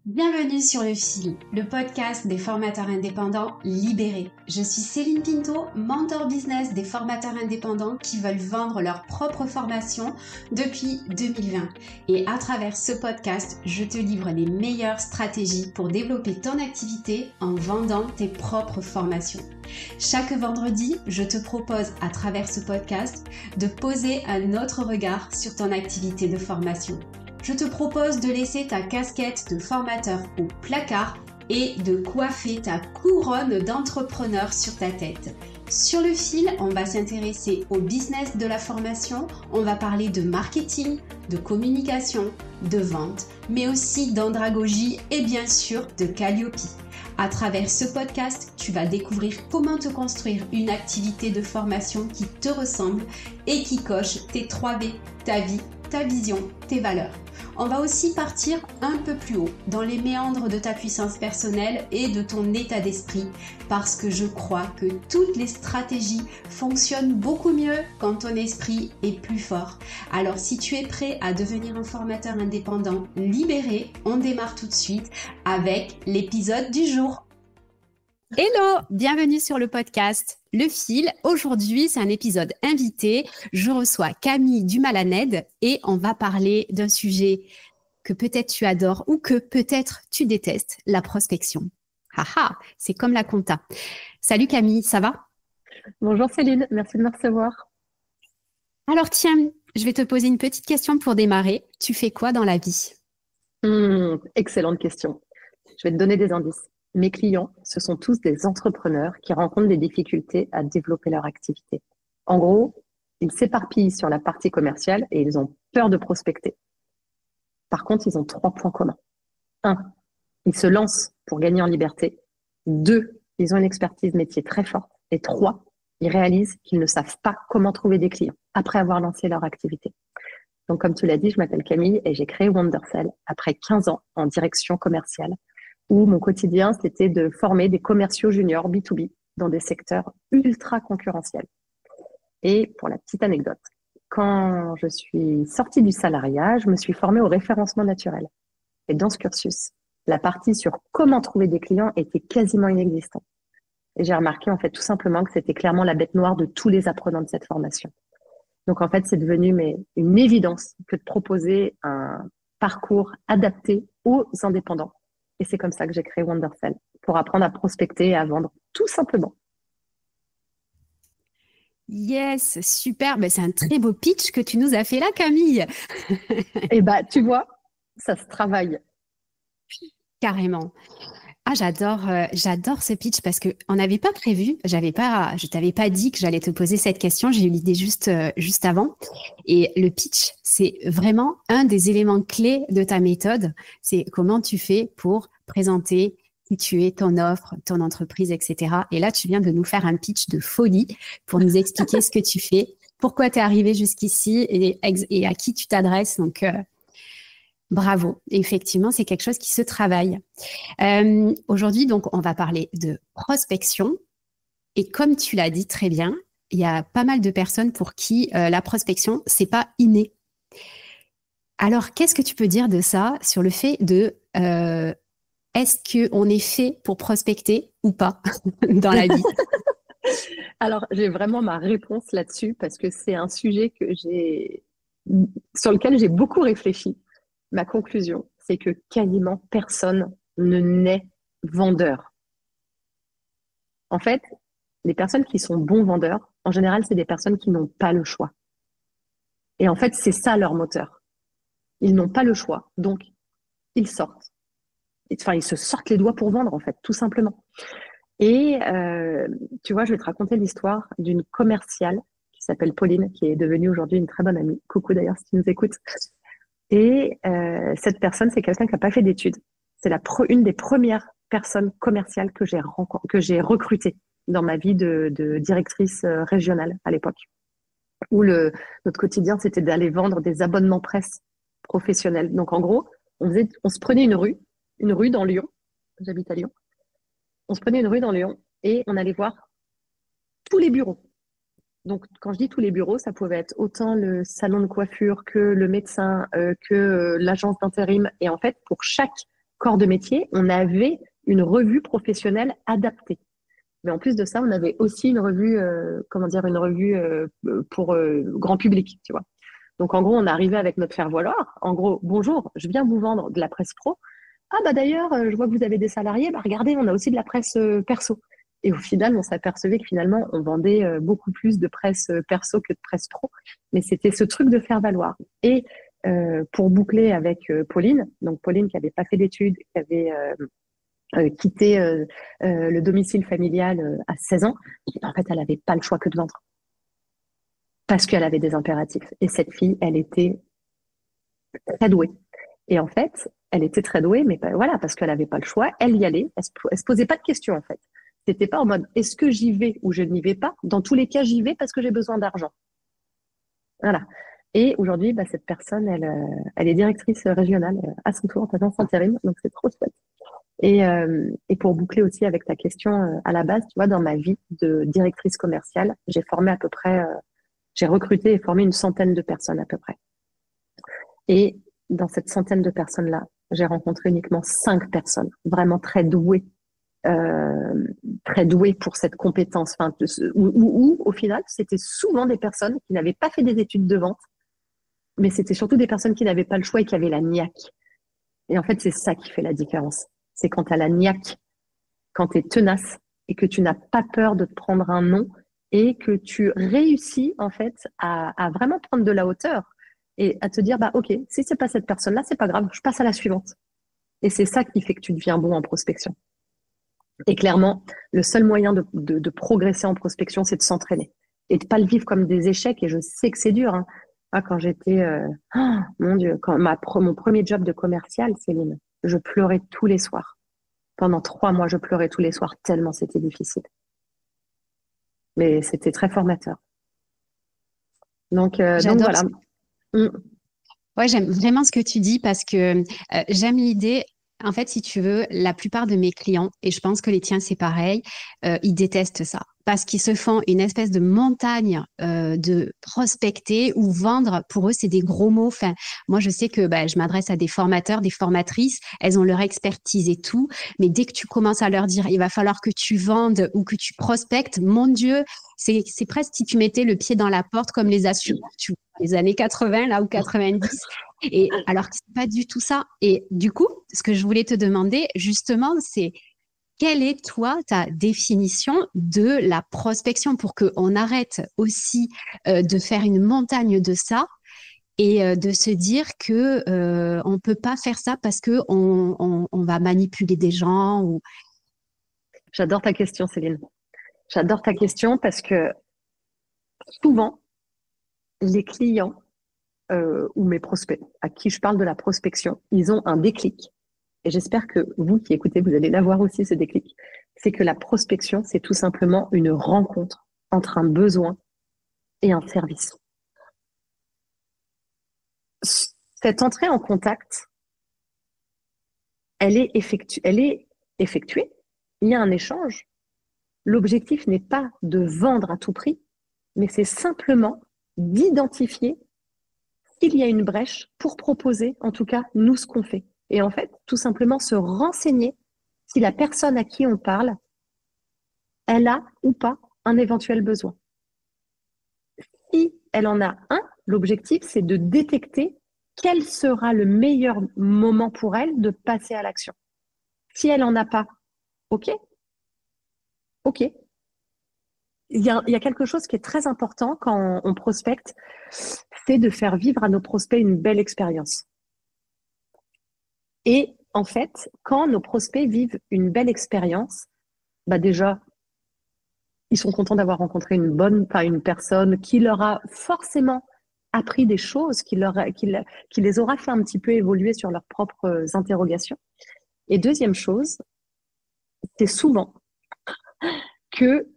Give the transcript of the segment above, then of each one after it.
Bienvenue sur Le Fil, le podcast des formateurs indépendants libérés. Je suis Céline Pinto, mentor business des formateurs indépendants qui veulent vendre leur propre formation depuis 2020. Et à travers ce podcast, je te livre les meilleures stratégies pour développer ton activité en vendant tes propres formations. Chaque vendredi, je te propose à travers ce podcast de poser un autre regard sur ton activité de formation. Je te propose de laisser ta casquette de formateur au placard et de coiffer ta couronne d'entrepreneur sur ta tête. Sur Le Fil, on va s'intéresser au business de la formation, on va parler de marketing, de communication, de vente, mais aussi d'andragogie et bien sûr de Calliope. À travers ce podcast, tu vas découvrir comment te construire une activité de formation qui te ressemble et qui coche tes 3 V, ta vie, ta vision, tes valeurs. On va aussi partir un peu plus haut dans les méandres de ta puissance personnelle et de ton état d'esprit parce que je crois que toutes les stratégies fonctionnent beaucoup mieux quand ton esprit est plus fort. Alors si tu es prêt à devenir un formateur indépendant libéré, on démarre tout de suite avec l'épisode du jour. Hello, bienvenue sur le podcast Le Fil. Aujourd'hui, c'est un épisode invité. Je reçois Camille Dumalaned et on va parler d'un sujet que peut-être tu adores ou que peut-être tu détestes, la prospection. Haha, c'est comme la compta. Salut Camille, ça va? Bonjour Céline, merci de me recevoir. Alors tiens, je vais te poser une petite question pour démarrer. Tu fais quoi dans la vie? Excellente question. Je vais te donner des indices. Mes clients, ce sont tous des entrepreneurs qui rencontrent des difficultés à développer leur activité. En gros, ils s'éparpillent sur la partie commerciale et ils ont peur de prospecter. Par contre, ils ont 3 points communs. 1, ils se lancent pour gagner en liberté. 2, ils ont une expertise métier très forte. Et 3, ils réalisent qu'ils ne savent pas comment trouver des clients après avoir lancé leur activité. Donc, comme tu l'as dit, je m'appelle Camille et j'ai créé Wondercell après 15 ans en direction commerciale où mon quotidien, c'était de former des commerciaux juniors B2B dans des secteurs ultra concurrentiels. Et pour la petite anecdote, quand je suis sortie du salariat, je me suis formée au référencement naturel. Et dans ce cursus, la partie sur comment trouver des clients était quasiment inexistante. Et j'ai remarqué en fait tout simplement que c'était clairement la bête noire de tous les apprenants de cette formation. Donc en fait, c'est devenu une évidence que de proposer un parcours adapté aux indépendants. Et c'est comme ça que j'ai créé Wondercell, pour apprendre à prospecter et à vendre, tout simplement. Yes, super. Ben, c'est un très beau pitch que tu nous as fait là, Camille. Et bah, tu vois, ça se travaille. Carrément. Ah, j'adore ce pitch parce que on n'avait pas prévu, je t'avais pas dit que j'allais te poser cette question, j'ai eu l'idée juste avant. Et le pitch, c'est vraiment un des éléments clés de ta méthode. C'est comment tu fais pour présenter qui tu es, ton offre, ton entreprise, etc. Et là, tu viens de nous faire un pitch de folie pour nous expliquer ce que tu fais, pourquoi tu es arrivé jusqu'ici et à qui tu t'adresses. Donc, bravo. Effectivement, c'est quelque chose qui se travaille. Aujourd'hui, donc, on va parler de prospection. Et comme tu l'as dit très bien, il y a pas mal de personnes pour qui la prospection, c'est pas inné. Alors, qu'est-ce que tu peux dire de ça sur le fait de est-ce qu'on est fait pour prospecter ou pas dans la vie? Alors, j'ai vraiment ma réponse là-dessus parce que c'est un sujet sur lequel j'ai beaucoup réfléchi. Ma conclusion, c'est que quasiment personne ne naît vendeur. En fait, les personnes qui sont bons vendeurs, en général, c'est des personnes qui n'ont pas le choix. Et en fait, c'est ça leur moteur. Ils n'ont pas le choix, donc ils sortent. Enfin, ils se sortent les doigts pour vendre, en fait, tout simplement. Et tu vois, je vais te raconter l'histoire d'une commerciale qui s'appelle Pauline, qui est devenue aujourd'hui une très bonne amie. Coucou d'ailleurs, si tu nous écoutes. Et cette personne, c'est quelqu'un qui n'a pas fait d'études. C'est une des premières personnes commerciales que j'ai recrutées dans ma vie de directrice régionale à l'époque, où notre quotidien, c'était d'aller vendre des abonnements presse professionnels. Donc en gros, on se prenait une rue dans Lyon, j'habite à Lyon, on se prenait une rue dans Lyon et on allait voir tous les bureaux. Donc, quand je dis tous les bureaux, ça pouvait être autant le salon de coiffure que le médecin, que l'agence d'intérim. Et en fait, pour chaque corps de métier, on avait une revue professionnelle adaptée. Mais en plus de ça, on avait aussi une revue, une revue pour grand public, tu vois. Donc, en gros, on arrivait avec notre faire-valoir. En gros, bonjour, je viens vous vendre de la presse pro. Ah, bah d'ailleurs, je vois que vous avez des salariés. Bah, regardez, on a aussi de la presse perso. Et au final, on s'apercevait que finalement, on vendait beaucoup plus de presse perso que de presse pro. Mais c'était ce truc de faire valoir. Et pour boucler avec Pauline, donc Pauline qui n'avait pas fait d'études, qui avait quitté le domicile familial à 16 ans, en fait, elle n'avait pas le choix que de vendre. Parce qu'elle avait des impératifs. Et cette fille, elle était très douée. Et en fait, elle était très douée, mais voilà, parce qu'elle n'avait pas le choix, elle y allait, elle se posait pas de questions en fait. C'était pas en mode est-ce que j'y vais ou je n'y vais pas. Dans tous les cas, j'y vais parce que j'ai besoin d'argent. Voilà. Et aujourd'hui, bah, cette personne, elle est directrice régionale à son tour, en agence intérim, donc c'est trop chouette. Et pour boucler aussi avec ta question à la base, tu vois, dans ma vie de directrice commerciale, j'ai formé à peu près, j'ai recruté et formé une centaine de personnes à peu près. Et dans cette centaine de personnes-là, j'ai rencontré uniquement 5 personnes vraiment très douées pour cette compétence. Enfin, où, au final, c'était souvent des personnes qui n'avaient pas fait des études de vente, mais c'était surtout des personnes qui n'avaient pas le choix et qui avaient la niaque. Et en fait, c'est ça qui fait la différence. C'est quand tu as la niaque, quand tu es tenace et que tu n'as pas peur de te prendre un non et que tu réussis en fait à vraiment prendre de la hauteur et à te dire bah ok, si c'est pas cette personne-là, c'est pas grave, je passe à la suivante. Et c'est ça qui fait que tu deviens bon en prospection. Et clairement, le seul moyen de progresser en prospection, c'est de s'entraîner et de pas le vivre comme des échecs. Et je sais que c'est dur. Hein. Ah, quand j'étais, mon Dieu, mon premier job de commercial, Céline, je pleurais tous les soirs. Pendant 3 mois, je pleurais tous les soirs tellement c'était difficile. Mais c'était très formateur. Donc J'adore. voilà. Mm. Ouais, j'aime vraiment ce que tu dis parce que j'aime l'idée. En fait, si tu veux, la plupart de mes clients, et je pense que les tiens, c'est pareil, ils détestent ça parce qu'ils se font une espèce de montagne de prospecter ou vendre. Pour eux, c'est des gros mots. Enfin, moi, je sais que je m'adresse à des formateurs, des formatrices. Elles ont leur expertise et tout. Mais dès que tu commences à leur dire, il va falloir que tu vendes ou que tu prospectes, mon Dieu, c'est presque si tu mettais le pied dans la porte comme les assurances, tu vois, les années 80 là ou 90. Et alors que c'est pas du tout ça. Et du coup, ce que je voulais te demander justement, c'est quelle est toi ta définition de la prospection pour qu'on arrête aussi de faire une montagne de ça et de se dire que on peut pas faire ça parce que on va manipuler des gens ou J'adore ta question, Céline. J'adore ta question parce que souvent, les clients ou mes prospects à qui je parle de la prospection, ils ont un déclic. Et j'espère que vous qui écoutez, vous allez l'avoir aussi, ce déclic. C'est que la prospection, c'est tout simplement une rencontre entre un besoin et un service. Cette entrée en contact, elle est effectuée. Il y a un échange. L'objectif n'est pas de vendre à tout prix, mais c'est simplement d'identifier s'il y a une brèche pour proposer, en tout cas, nous, ce qu'on fait. Et en fait, tout simplement se renseigner si la personne à qui on parle, elle a ou pas un éventuel besoin. Si elle en a un, l'objectif, c'est de détecter quel sera le meilleur moment pour elle de passer à l'action. Si elle n'en a pas, OK, OK. Il y a quelque chose qui est très important quand on prospecte, c'est de faire vivre à nos prospects une belle expérience. Et en fait, quand nos prospects vivent une belle expérience, bah déjà, ils sont contents d'avoir rencontré une personne qui leur a forcément appris des choses, qui les aura fait un petit peu évoluer sur leurs propres interrogations. Et deuxième chose, c'est souvent que,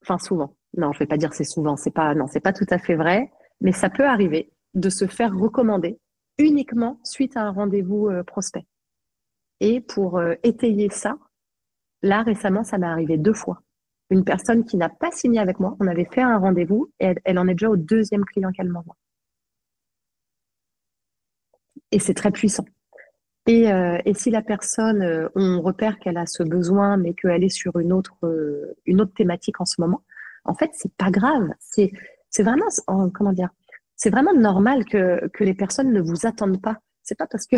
enfin souvent, non, je vais pas dire c'est souvent, c'est pas tout à fait vrai, mais ça peut arriver de se faire recommander uniquement suite à un rendez-vous prospect. Et pour étayer ça, là récemment, ça m'est arrivé 2 fois. Une personne qui n'a pas signé avec moi, on avait fait un rendez-vous et elle en est déjà au 2e client qu'elle m'envoie. Et c'est très puissant. Et si la personne, on repère qu'elle a ce besoin, mais qu'elle est sur une autre thématique en ce moment, en fait, c'est pas grave. C'est vraiment, comment dire, c'est vraiment normal que les personnes ne vous attendent pas. C'est pas parce que,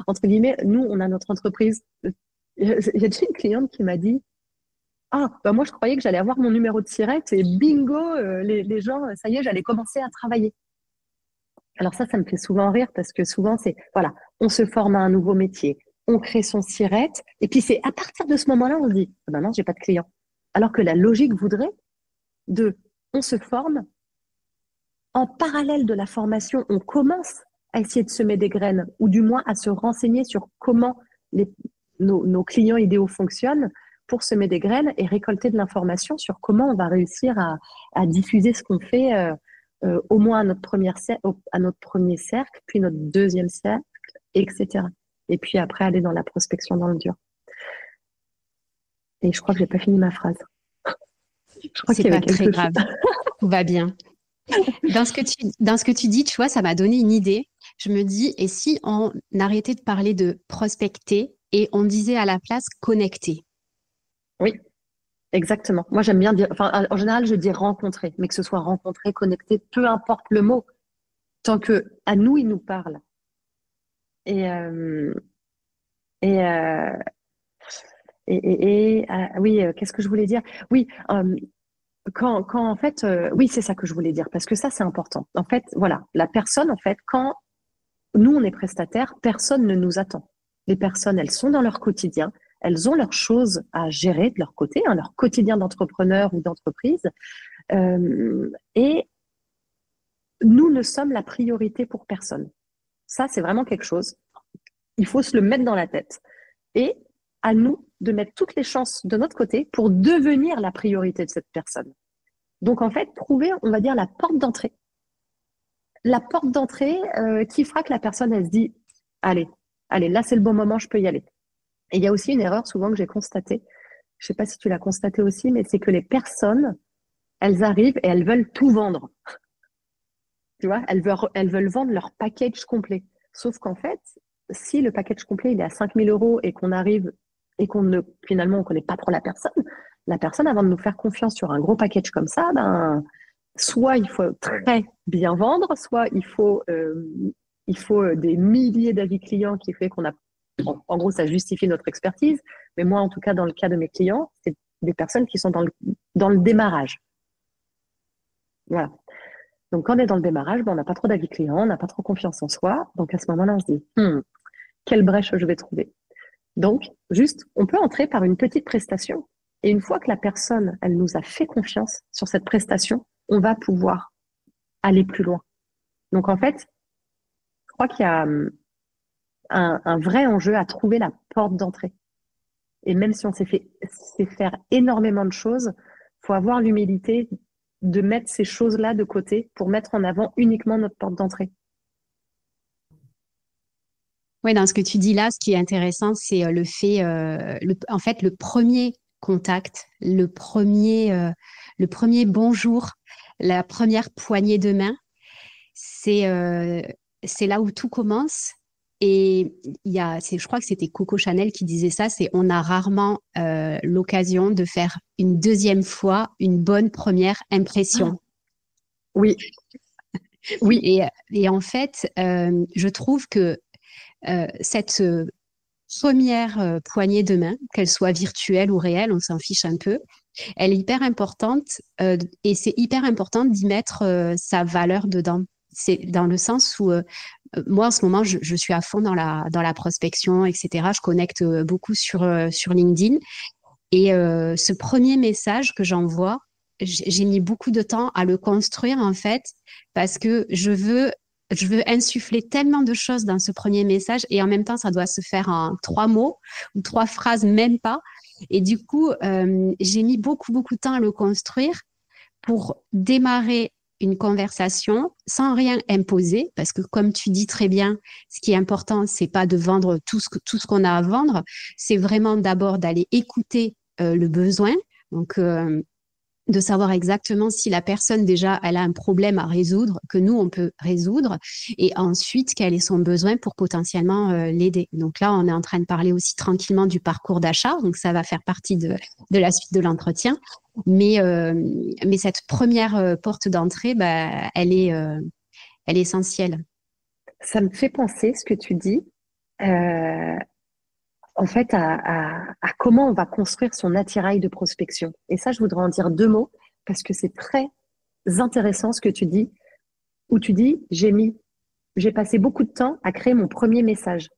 entre guillemets, nous, on a notre entreprise. Il y a déjà une cliente qui m'a dit, ah, bah moi, je croyais que j'allais avoir mon numéro de sirette et bingo, les gens, ça y est, j'allais commencer à travailler. Alors ça me fait souvent rire parce que souvent, c'est, voilà, on se forme à un nouveau métier, on crée son sirette, et puis c'est à partir de ce moment-là, on se dit, ah ben non, j'ai pas de clients. Alors que la logique voudrait de, on se forme, en parallèle de la formation, on commence à essayer de semer des graines, ou du moins à se renseigner sur comment nos clients idéaux fonctionnent pour semer des graines et récolter de l'information sur comment on va réussir à diffuser ce qu'on fait au moins à notre premier cercle, puis notre deuxième cercle, etc. Et puis après, aller dans la prospection dans le dur. Et je crois que j'ai pas fini ma phrase. Je crois C'est qu'il y avait pas très quelque chose. grave. Tout va bien. Dans ce que tu dis, tu vois, ça m'a donné une idée. Je me dis, et si on arrêtait de parler de prospecter et on disait à la place connecter? Oui, exactement. Moi, j'aime bien dire, enfin, en général, je dis rencontrer, mais que ce soit rencontrer, connecter, peu importe le mot, tant que à nous, il nous parle. Et, euh, et, euh, oui, qu'est-ce que je voulais dire? Oui, quand en fait, oui, c'est ça que je voulais dire, parce que ça, c'est important. En fait, voilà, la personne, en fait, quand nous, on est prestataire, personne ne nous attend. Les personnes, elles sont dans leur quotidien, elles ont leurs choses à gérer de leur côté, hein, leur quotidien d'entrepreneur ou d'entreprise, et nous ne sommes la priorité pour personne. Ça, c'est vraiment quelque chose. Il faut se le mettre dans la tête. Et à nous de mettre toutes les chances de notre côté pour devenir la priorité de cette personne. Donc, en fait, trouver, on va dire, la porte d'entrée. La porte d'entrée qui fera que la personne, elle se dit, allez, allez, là, c'est le bon moment, je peux y aller. Et il y a aussi une erreur souvent que j'ai constatée. Je sais pas si tu l'as constaté aussi, mais c'est que les personnes, elles arrivent et elles veulent tout vendre. Tu vois, elles veulent vendre leur package complet. Sauf qu'en fait, si le package complet il est à 5 000 € et qu'on arrive et qu'on ne, finalement, on connaît pas trop la personne, avant de nous faire confiance sur un gros package comme ça, ben, soit il faut très bien vendre, soit il faut des milliers d'avis clients qui fait qu'on a, en gros, ça justifie notre expertise. Mais moi, en tout cas, dans le cas de mes clients, c'est des personnes qui sont dans le démarrage. Voilà. Donc, quand on est dans le démarrage, ben, on n'a pas trop d'avis clients, on n'a pas trop confiance en soi. Donc, à ce moment-là, on se dit, quelle brèche je vais trouver? Donc, juste, on peut entrer par une petite prestation. Et une fois que la personne, elle nous a fait confiance sur cette prestation, on va pouvoir aller plus loin. Donc, en fait, je crois qu'il y a un vrai enjeu à trouver la porte d'entrée. Et même si on sait faire énormément de choses, faut avoir l'humilité de mettre ces choses-là de côté pour mettre en avant uniquement notre porte d'entrée. Oui, dans ce que tu dis là, ce qui est intéressant, c'est le fait, en fait, le premier contact, le premier bonjour, la première poignée de main, c'est c'est là où tout commence. Et je crois que c'était Coco Chanel qui disait ça, c'est on a rarement l'occasion de faire une deuxième fois une bonne première impression. Oui, oui, Et en fait, je trouve que cette première poignée de main, qu'elle soit virtuelle ou réelle, on s'en fiche un peu, elle est hyper importante et c'est hyper important d'y mettre sa valeur dedans. C'est dans le sens où moi, en ce moment, je suis à fond dans la prospection, etc. Je connecte beaucoup sur LinkedIn. Et ce premier message que j'envoie, j'ai mis beaucoup de temps à le construire, en fait, parce que je veux insuffler tellement de choses dans ce premier message et en même temps, ça doit se faire en 3 mots ou 3 phrases, même pas. Et du coup, j'ai mis beaucoup, beaucoup de temps à le construire pour démarrer une conversation sans rien imposer, parce que comme tu dis très bien, ce qui est important, c'est pas de vendre tout ce qu'on a à vendre, c'est vraiment d'abord d'aller écouter le besoin. Donc, de savoir exactement si la personne déjà elle a un problème à résoudre que nous on peut résoudre et ensuite quel est son besoin pour potentiellement l'aider. Donc là on est en train de parler aussi tranquillement du parcours d'achat, donc ça va faire partie de la suite de l'entretien, mais cette première porte d'entrée bah, elle est essentielle. Ça me fait penser ce que tu dis, euh, en fait, à comment on va construire son attirail de prospection. Et ça, je voudrais en dire deux mots parce que c'est très intéressant ce que tu dis, où tu dis, j'ai passé beaucoup de temps à créer mon premier message,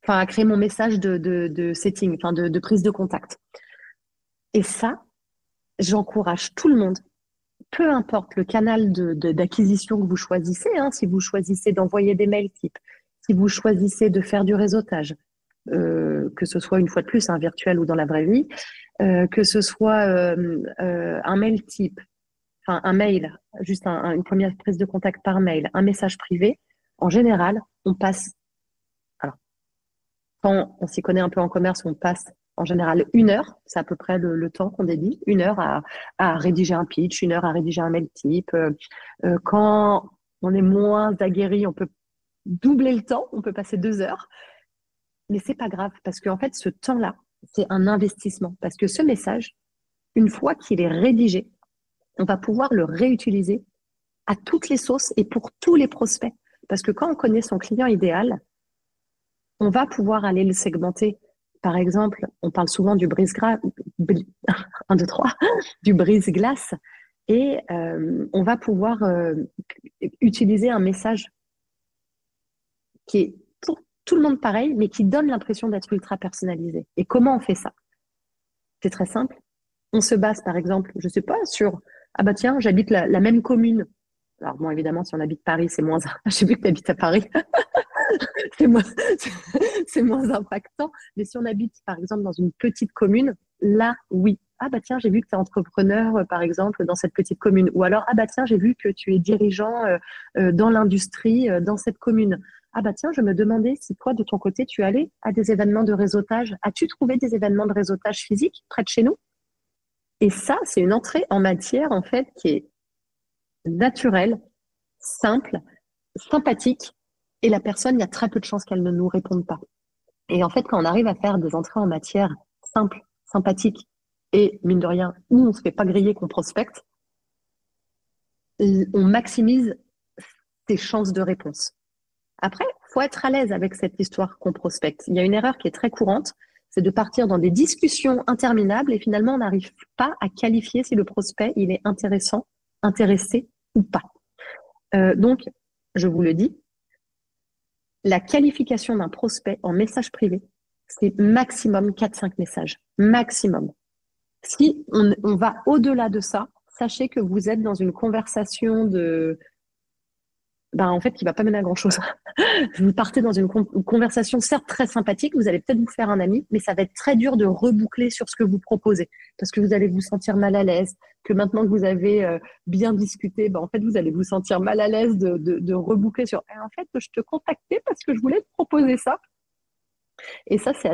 enfin, à créer mon message de setting, enfin, de prise de contact. Et ça, j'encourage tout le monde, peu importe le canal d'acquisition que vous choisissez, hein, si vous choisissez d'envoyer des mails type, si vous choisissez de faire du réseautage, que ce soit une fois de plus un virtuel ou dans la vraie vie, que ce soit un mail type, enfin un mail, juste une première prise de contact par mail, un message privé, en général, on passe, alors quand on s'y connaît un peu en commerce, on passe en général 1 heure, c'est à peu près le temps qu'on dédie, 1 heure à rédiger un pitch, 1 heure à rédiger un mail type. Quand on est moins aguerri, on peut doubler le temps, on peut passer 2 heures. Mais c'est pas grave parce qu'en fait, ce temps-là, c'est un investissement. Parce que ce message, une fois qu'il est rédigé, on va pouvoir le réutiliser à toutes les sauces et pour tous les prospects. Parce que quand on connaît son client idéal, on va pouvoir aller le segmenter. Par exemple, on parle souvent du brise-glace, 1, 2, 3, du brise-glace, et on va pouvoir utiliser un message qui est pour tout le monde pareil, mais qui donne l'impression d'être ultra personnalisé. Et comment on fait ça? C'est très simple. On se base, par exemple, je sais pas, sur, ah bah tiens, j'habite la même commune. Alors bon, évidemment, si on habite Paris, c'est moins, j'ai vu que tu habites à Paris, c'est moins, c'est moins impactant. Mais si on habite, par exemple, dans une petite commune, là, oui. Ah bah tiens, j'ai vu que tu es entrepreneur, par exemple, dans cette petite commune. Ou alors, ah bah tiens, j'ai vu que tu es dirigeant dans l'industrie dans cette commune. Ah bah tiens, je me demandais si toi, de ton côté, tu allais à des événements de réseautage. As-tu trouvé des événements de réseautage physique près de chez nous? Et ça, c'est une entrée en matière, en fait, qui est naturelle, simple, sympathique. Et la personne, il y a très peu de chances qu'elle ne nous réponde pas. Et en fait, quand on arrive à faire des entrées en matière simples, sympathiques, et mine de rien, où on ne se fait pas griller qu'on prospecte, on maximise ses chances de réponse. Après, faut être à l'aise avec cette histoire qu'on prospecte. Il y a une erreur qui est très courante, c'est de partir dans des discussions interminables et finalement, on n'arrive pas à qualifier si le prospect, il est intéressant, intéressé ou pas. Donc, je vous le dis, la qualification d'un prospect en message privé, c'est maximum 4-5 messages. Maximum. Si on va au-delà de ça, sachez que vous êtes dans une conversation en fait, qui va pas mener à grand-chose. Vous partez dans une conversation certes très sympathique, vous allez peut-être vous faire un ami, mais ça va être très dur de reboucler sur ce que vous proposez, parce que vous allez vous sentir mal à l'aise, que maintenant que vous avez bien discuté, en fait, vous allez vous sentir mal à l'aise de reboucler sur en fait, je te contactais parce que je voulais te proposer ça. Et ça, c'est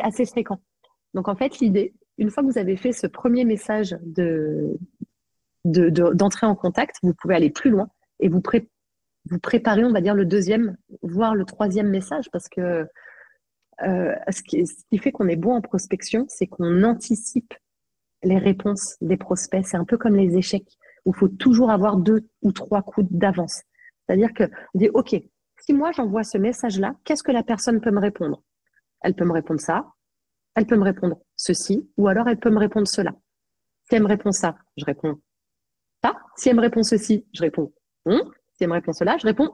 assez fréquent. Donc, en fait, l'idée, une fois que vous avez fait ce premier message d'entrer en contact, vous pouvez aller plus loin et vous préparez, on va dire, le deuxième, voire le troisième message, parce que ce qui fait qu'on est bon en prospection, c'est qu'on anticipe les réponses des prospects. C'est un peu comme les échecs, où il faut toujours avoir 2 ou 3 coups d'avance. C'est-à-dire que on dit, OK, si moi j'envoie ce message-là, qu'est-ce que la personne peut me répondre? Elle peut me répondre ça, elle peut me répondre ceci, ou alors elle peut me répondre cela. Si elle me répond ça, je réponds ça. Si elle me répond ceci, je réponds si elle me répond cela, je réponds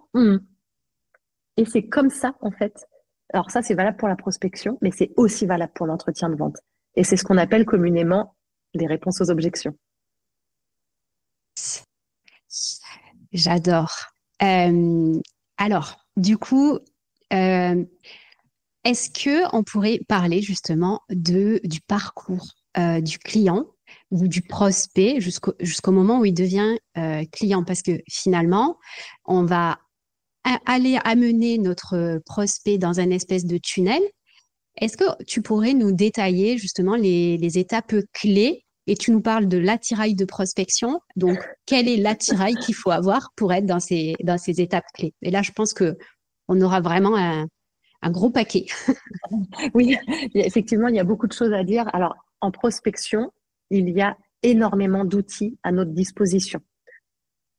Et c'est comme ça, en fait. Alors ça, c'est valable pour la prospection, mais c'est aussi valable pour l'entretien de vente. Et c'est ce qu'on appelle communément les réponses aux objections. J'adore. Alors, du coup, est-ce que on pourrait parler justement du parcours du client ou du prospect jusqu'au moment où il devient client? Parce que finalement, on va aller amener notre prospect dans un espèce de tunnel Est-ce que tu pourrais nous détailler justement les étapes clés et tu nous parles de l'attirail de prospection. Donc, quel est l'attirail qu'il faut avoir pour être dans ces étapes clés? Et là, je pense que on aura vraiment un gros paquet. Oui, effectivement, il y a beaucoup de choses à dire. Alors, en prospection, il y a énormément d'outils à notre disposition.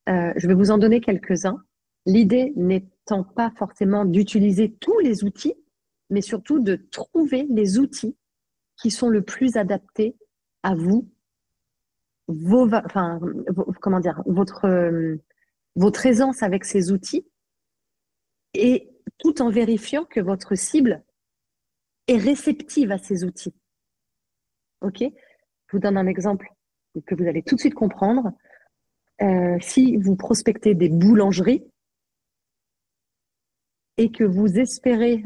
Je vais vous en donner quelques-uns. L'idée n'étant pas forcément d'utiliser tous les outils, mais surtout de trouver les outils qui sont le plus adaptés à vous, comment dire, votre aisance avec ces outils, et tout en vérifiant que votre cible est réceptive à ces outils. OK? Je vous donne un exemple que vous allez tout de suite comprendre. Si vous prospectez des boulangeries et que vous espérez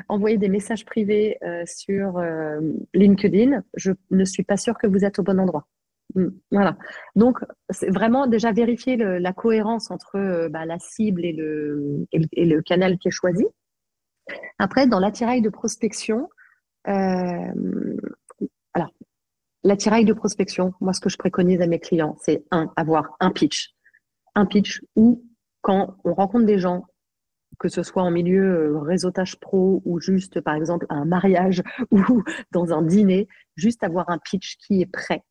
envoyer des messages privés sur LinkedIn, je ne suis pas sûre que vous êtes au bon endroit. Voilà. Donc, c'est vraiment déjà vérifier la cohérence entre la cible et le canal qui est choisi. Après, dans l'attirail de prospection, alors, l'attirail de prospection, moi, ce que je préconise à mes clients, c'est avoir un pitch. Un pitch où, quand on rencontre des gens, que ce soit en milieu réseautage pro ou juste, par exemple, à un mariage ou dans un dîner, juste avoir un pitch qui est prêt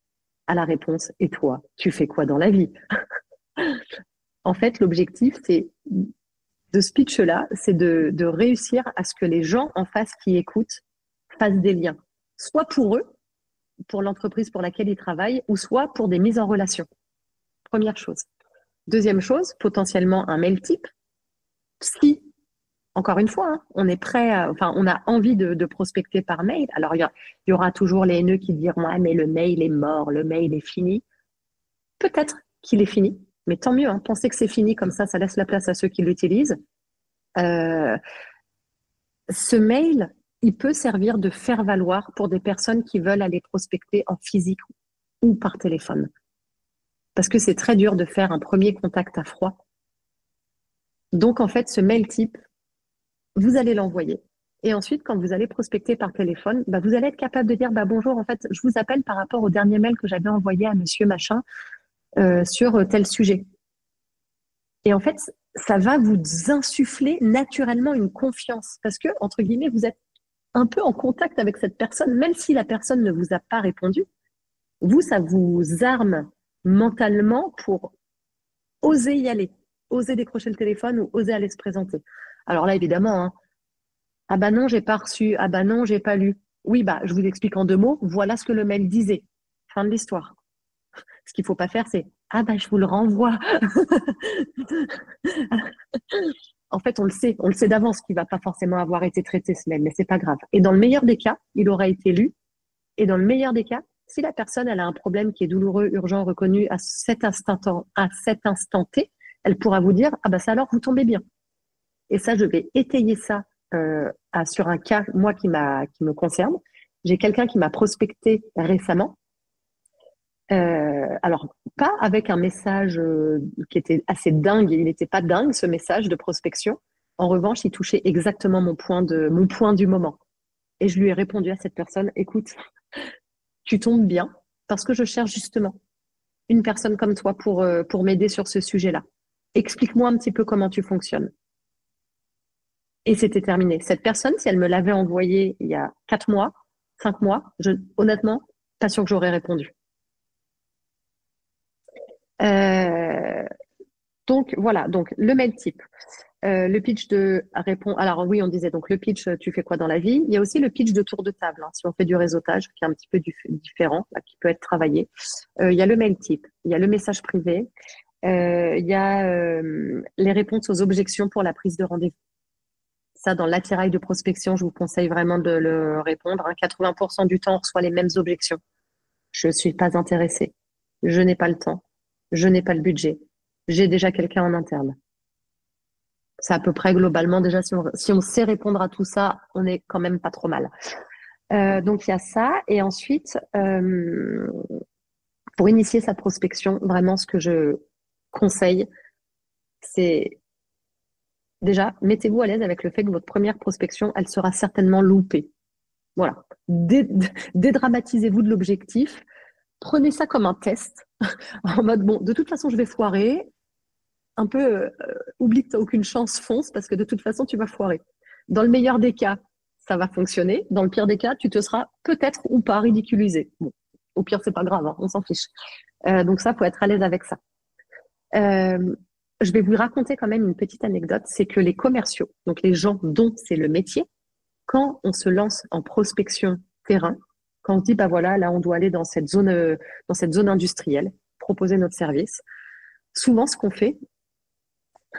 à la réponse. Et toi, tu fais quoi dans la vie? En fait, l'objectif, c'est de ce pitch-là, c'est de réussir à ce que les gens en face qui écoutent fassent des liens, soit pour eux, pour l'entreprise pour laquelle ils travaillent, ou soit pour des mises en relation. Première chose. Deuxième chose, potentiellement un mail type. Si, encore une fois, on est prêt, on a envie de prospecter par mail. Alors, il y aura toujours les haineux qui diront, ah, mais le mail est mort, le mail est fini. Peut-être qu'il est fini, mais tant mieux. Pensez que c'est fini, comme ça laisse la place à ceux qui l'utilisent. Ce mail, il peut servir de faire-valoir pour des personnes qui veulent aller prospecter en physique ou par téléphone. Parce que c'est très dur de faire un premier contact à froid. Donc, en fait, ce mail type, vous allez l'envoyer. Et ensuite, quand vous allez prospecter par téléphone, vous allez être capable de dire, bonjour, en fait, je vous appelle par rapport au dernier mail que j'avais envoyé à monsieur machin sur tel sujet. Et en fait, ça va vous insuffler naturellement une confiance parce que, entre guillemets, vous êtes un peu en contact avec cette personne, même si la personne ne vous a pas répondu. Vous, ça vous arme mentalement pour oser y aller, oser décrocher le téléphone ou oser aller se présenter. Alors là, évidemment, ah bah non, j'ai pas reçu, ah bah non, j'ai pas lu. Oui, je vous explique en 2 mots, voilà ce que le mail disait. Fin de l'histoire. Ce qu'il faut pas faire, c'est ah je vous le renvoie. En fait, on le sait d'avance qu'il va pas forcément avoir été traité ce mail, mais c'est pas grave. Et dans le meilleur des cas, il aura été lu. Et dans le meilleur des cas, si la personne elle a un problème qui est douloureux, urgent, reconnu à cet instant T, elle pourra vous dire ah ça alors vous tombez bien. Et ça, je vais étayer ça sur un cas moi qui me concerne. J'ai quelqu'un qui m'a prospecté récemment. Alors, pas avec un message qui était assez dingue, il n'était pas dingue ce message de prospection. En revanche, il touchait exactement mon point du moment. Et je lui ai répondu à cette personne, écoute, tu tombes bien parce que je cherche justement une personne comme toi pour m'aider sur ce sujet-là. Explique-moi un petit peu comment tu fonctionnes. Et c'était terminé. Cette personne, si elle me l'avait envoyé il y a 4 mois, 5 mois, honnêtement, pas sûr que j'aurais répondu. Donc voilà, donc le mail type, le pitch de répond. Alors oui, on disait donc le pitch, tu fais quoi dans la vie? Il y a aussi le pitch de tour de table, si on fait du réseautage, qui est un petit peu différent, qui peut être travaillé. Il y a le mail type, il y a le message privé, il y a les réponses aux objections pour la prise de rendez-vous. Ça, dans l'attirail de prospection, je vous conseille vraiment de le répondre. 80% du temps, on reçoit les mêmes objections. Je suis pas intéressée. Je n'ai pas le temps. Je n'ai pas le budget. J'ai déjà quelqu'un en interne. C'est à peu près globalement, déjà, si on sait répondre à tout ça, on est quand même pas trop mal. Donc, il y a ça. Et ensuite, pour initier sa prospection, vraiment, ce que je conseille, c'est déjà, mettez-vous à l'aise avec le fait que votre première prospection, elle sera certainement loupée. Voilà. Dédramatisez-vous de l'objectif. Prenez ça comme un test, en mode, bon, de toute façon, je vais foirer. Un peu, oublie que tu n'as aucune chance, fonce, parce que de toute façon, tu vas foirer. Dans le meilleur des cas, ça va fonctionner. Dans le pire des cas, tu te seras peut-être ou pas ridiculisé. Bon, au pire, c'est pas grave, hein, on s'en fiche. Donc ça, faut être à l'aise avec ça. Je vais vous raconter quand même une petite anecdote, c'est que les commerciaux, donc les gens dont c'est le métier, quand on se lance en prospection terrain, quand on se dit, bah voilà, là, on doit aller dans cette zone industrielle, proposer notre service, souvent, ce qu'on fait,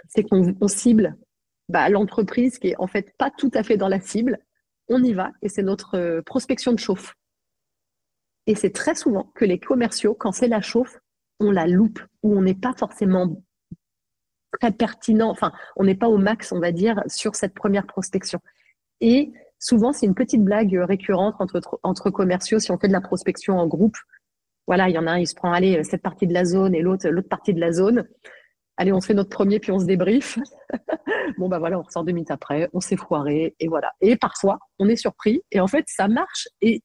c'est qu'on cible l'entreprise qui est en fait pas tout à fait dans la cible. On y va et c'est notre prospection de chauffe. Et c'est très souvent que les commerciaux, quand c'est la chauffe, on la loupe ou on n'est pas forcément très pertinent. Enfin, on n'est pas au max, on va dire, sur cette première prospection. Et souvent, c'est une petite blague récurrente entre commerciaux si on fait de la prospection en groupe. Voilà, il y en a un, il se prend, allez, cette partie de la zone et l'autre partie de la zone. Allez, on fait notre premier, puis on se débriefe. Bon, bah voilà, on ressort 2 minutes après, on s'est foiré, et voilà. Et parfois, on est surpris, et en fait, ça marche. Et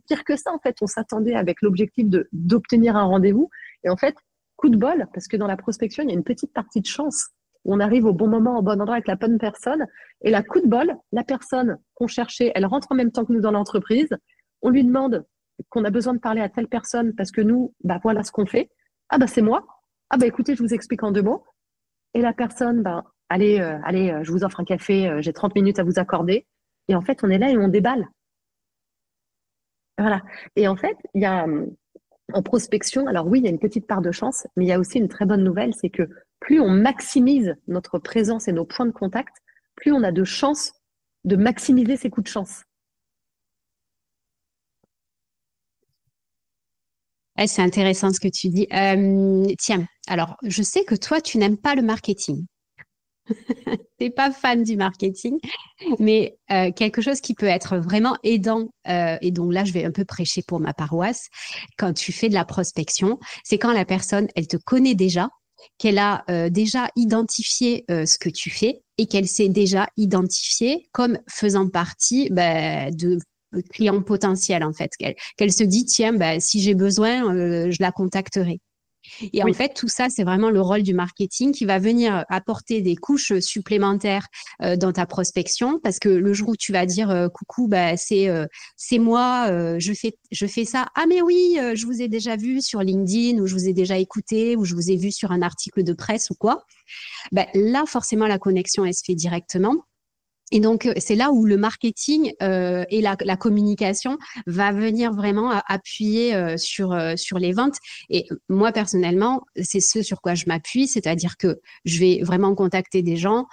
pire que ça, en fait, on s'attendait avec l'objectif d'obtenir un rendez-vous. Et en fait, coup de bol, parce que dans la prospection, il y a une petite partie de chance. On arrive au bon moment, au bon endroit avec la bonne personne. Et la coup de bol, la personne qu'on cherchait, elle rentre en même temps que nous dans l'entreprise. On lui demande qu'on a besoin de parler à telle personne parce que nous, bah voilà ce qu'on fait. Ah bah c'est moi. Ah bah écoutez, je vous explique en 2 mots. Et la personne, bah allez, je vous offre un café, j'ai 30 minutes à vous accorder. Et en fait, on est là et on déballe. Voilà. Et en fait, il y a en prospection, alors oui, il y a une petite part de chance, mais il y a aussi une très bonne nouvelle, c'est que plus on maximise notre présence et nos points de contact, plus on a de chances de maximiser ses coups de chance. C'est intéressant ce que tu dis. Tiens, alors je sais que toi, tu n'aimes pas le marketing. T'es pas fan du marketing, mais quelque chose qui peut être vraiment aidant, et donc là, je vais un peu prêcher pour ma paroisse, quand tu fais de la prospection, c'est quand la personne, elle te connaît déjà, qu'elle a déjà identifié ce que tu fais et qu'elle s'est déjà identifiée comme faisant partie de clients potentiels, en fait. Qu'elle se dit, tiens, si j'ai besoin, je la contacterai. Et en Oui, fait, tout ça, c'est vraiment le rôle du marketing qui va venir apporter des couches supplémentaires dans ta prospection, parce que le jour où tu vas dire coucou, c'est moi, je fais ça. Ah mais oui, je vous ai déjà vu sur LinkedIn, ou je vous ai déjà écouté, ou je vous ai vu sur un article de presse ou quoi. Là, forcément, la connexion, elle se fait directement. Et donc, c'est là où le marketing et la communication va venir vraiment appuyer sur les ventes. Et moi, personnellement, c'est ce sur quoi je m'appuie, c'est-à-dire que je vais vraiment contacter des gens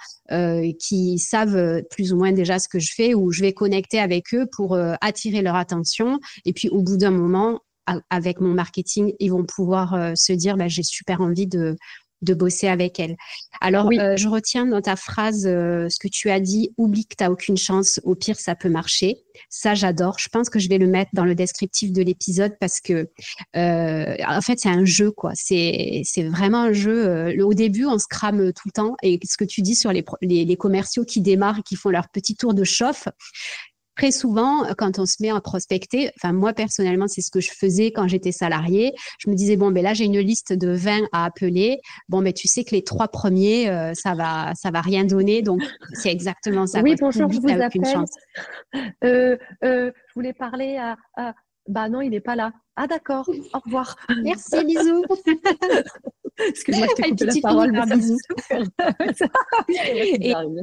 qui savent plus ou moins déjà ce que je fais, ou je vais connecter avec eux pour attirer leur attention. Et puis, au bout d'un moment, avec mon marketing, ils vont pouvoir se dire, j'ai super envie de bosser avec elle. Alors, oui, je retiens dans ta phrase ce que tu as dit, oublie que tu n'as aucune chance, au pire, ça peut marcher. Ça, j'adore. Je pense que je vais le mettre dans le descriptif de l'épisode parce que, en fait, c'est un jeu, quoi. C'est vraiment un jeu. Au début, on se crame tout le temps. Et ce que tu dis sur les commerciaux qui démarrent et qui font leur petit tour de chauffe, très souvent, quand on se met à prospecter, enfin moi personnellement, c'est ce que je faisais quand j'étais salariée. Je me disais bon, là j'ai une liste de 20 à appeler. Bon, tu sais que les 3 premiers, ça va rien donner. Donc c'est exactement ça, oui, quoi. bonjour, T'oublies je que t'as vous aucune appelle. chance. Je voulais parler Bah non, il n'est pas là. Ah d'accord, au revoir. Merci, bisous. Excuse-moi, je t'ai Et coupé puis la tu finis parole, mais par ça me bisous. fait c'est vrai qu'il Et arrive.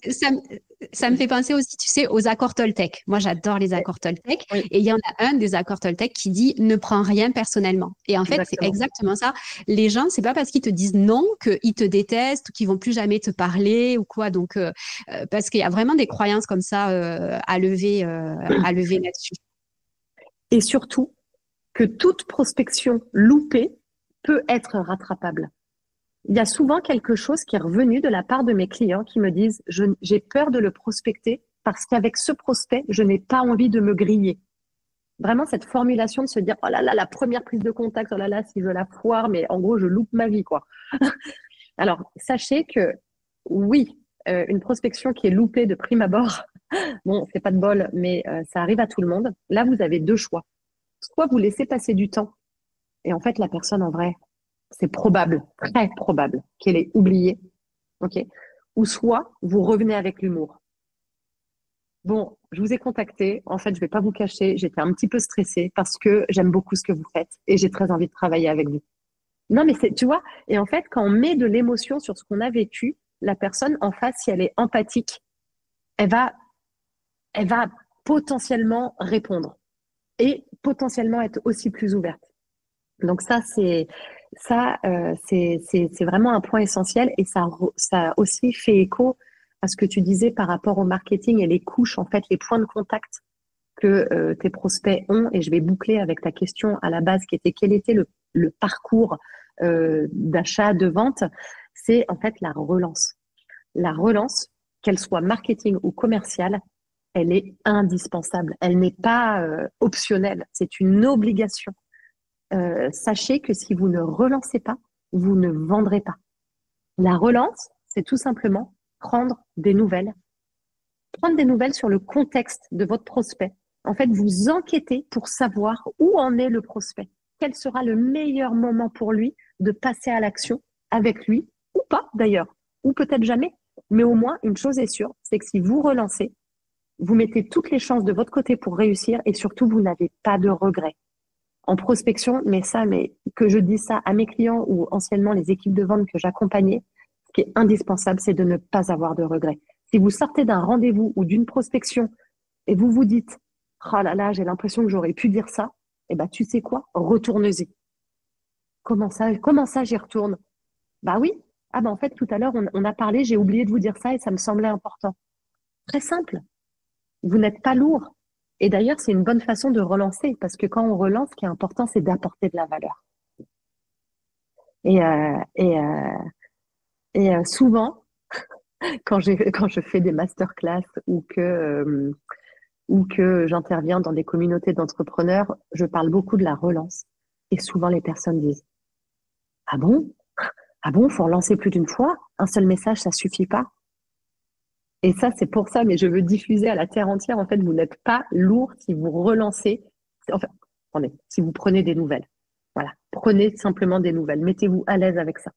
ça, ça me fait penser aussi, tu sais, aux accords Toltec. Moi, j'adore les accords Toltec. Oui, Et il y en a un des accords Toltec qui dit ne prends rien personnellement. Et en fait, c'est exactement. exactement ça. Les gens, c'est pas parce qu'ils te disent non qu'ils te détestent ou qu'ils vont plus jamais te parler ou quoi. Donc, parce qu'il y a vraiment des croyances comme ça à lever là-dessus. Et surtout, que toute prospection loupée peut être rattrapable. Il y a souvent quelque chose qui est revenu de la part de mes clients qui me disent, j'ai peur de le prospecter parce qu'avec ce prospect, je n'ai pas envie de me griller. Vraiment, cette formulation de se dire, oh là là, la première prise de contact, oh là là, si je la foire, mais en gros, je loupe ma vie, quoi. Alors, sachez que oui, une prospection qui est loupée de prime abord, Bon, c'est pas de bol, mais ça arrive à tout le monde. Là, vous avez deux choix. Soit vous laissez passer du temps, et en fait, la personne, en vrai, c'est probable, très probable, qu'elle ait oublié, ok? Ou soit vous revenez avec l'humour. Bon, je vous ai contacté. En fait, je vais pas vous cacher, j'étais un petit peu stressée parce que j'aime beaucoup ce que vous faites et j'ai très envie de travailler avec vous. Non, mais tu vois, et en fait, quand on met de l'émotion sur ce qu'on a vécu, la personne en face, si elle est empathique, elle va, elle va potentiellement répondre et potentiellement être aussi plus ouverte. Donc c'est vraiment un point essentiel et ça aussi fait écho à ce que tu disais par rapport au marketing et les couches, en fait, les points de contact que tes prospects ont. Et je vais boucler avec ta question à la base qui était quel était le parcours d'achat, de vente. C'est en fait la relance. La relance, qu'elle soit marketing ou commerciale, elle est indispensable. Elle n'est pas optionnelle. C'est une obligation. Sachez que si vous ne relancez pas, vous ne vendrez pas. La relance, c'est tout simplement prendre des nouvelles. Prendre des nouvelles sur le contexte de votre prospect. En fait, vous enquêtez pour savoir où en est le prospect. Quel sera le meilleur moment pour lui de passer à l'action avec lui, ou pas d'ailleurs, ou peut-être jamais. Mais au moins, une chose est sûre, c'est que si vous relancez, vous mettez toutes les chances de votre côté pour réussir et surtout, vous n'avez pas de regrets en prospection, mais que je dis ça à mes clients ou anciennement les équipes de vente que j'accompagnais, ce qui est indispensable, c'est de ne pas avoir de regrets. Si vous sortez d'un rendez-vous ou d'une prospection et vous vous dites, oh là là, j'ai l'impression que j'aurais pu dire ça, eh ben, tu sais quoi? Retourne-y. Comment ça, j'y retourne? Bah oui. Ah ben, en fait, tout à l'heure, on a parlé, j'ai oublié de vous dire ça et ça me semblait important. Très simple. Vous n'êtes pas lourd. Et d'ailleurs, c'est une bonne façon de relancer parce que quand on relance, ce qui est important, c'est d'apporter de la valeur. Et, euh, et, euh, souvent, quand je fais des masterclass ou que j'interviens dans des communautés d'entrepreneurs, je parle beaucoup de la relance. Et souvent, les personnes disent, ah bon? Ah bon, faut relancer plus d'une fois? Un seul message, ça suffit pas? Et ça, c'est pour ça, mais je veux diffuser à la terre entière. En fait, vous n'êtes pas lourd si vous relancez. Enfin, attendez, si vous prenez des nouvelles. Voilà. Prenez simplement des nouvelles. Mettez-vous à l'aise avec ça.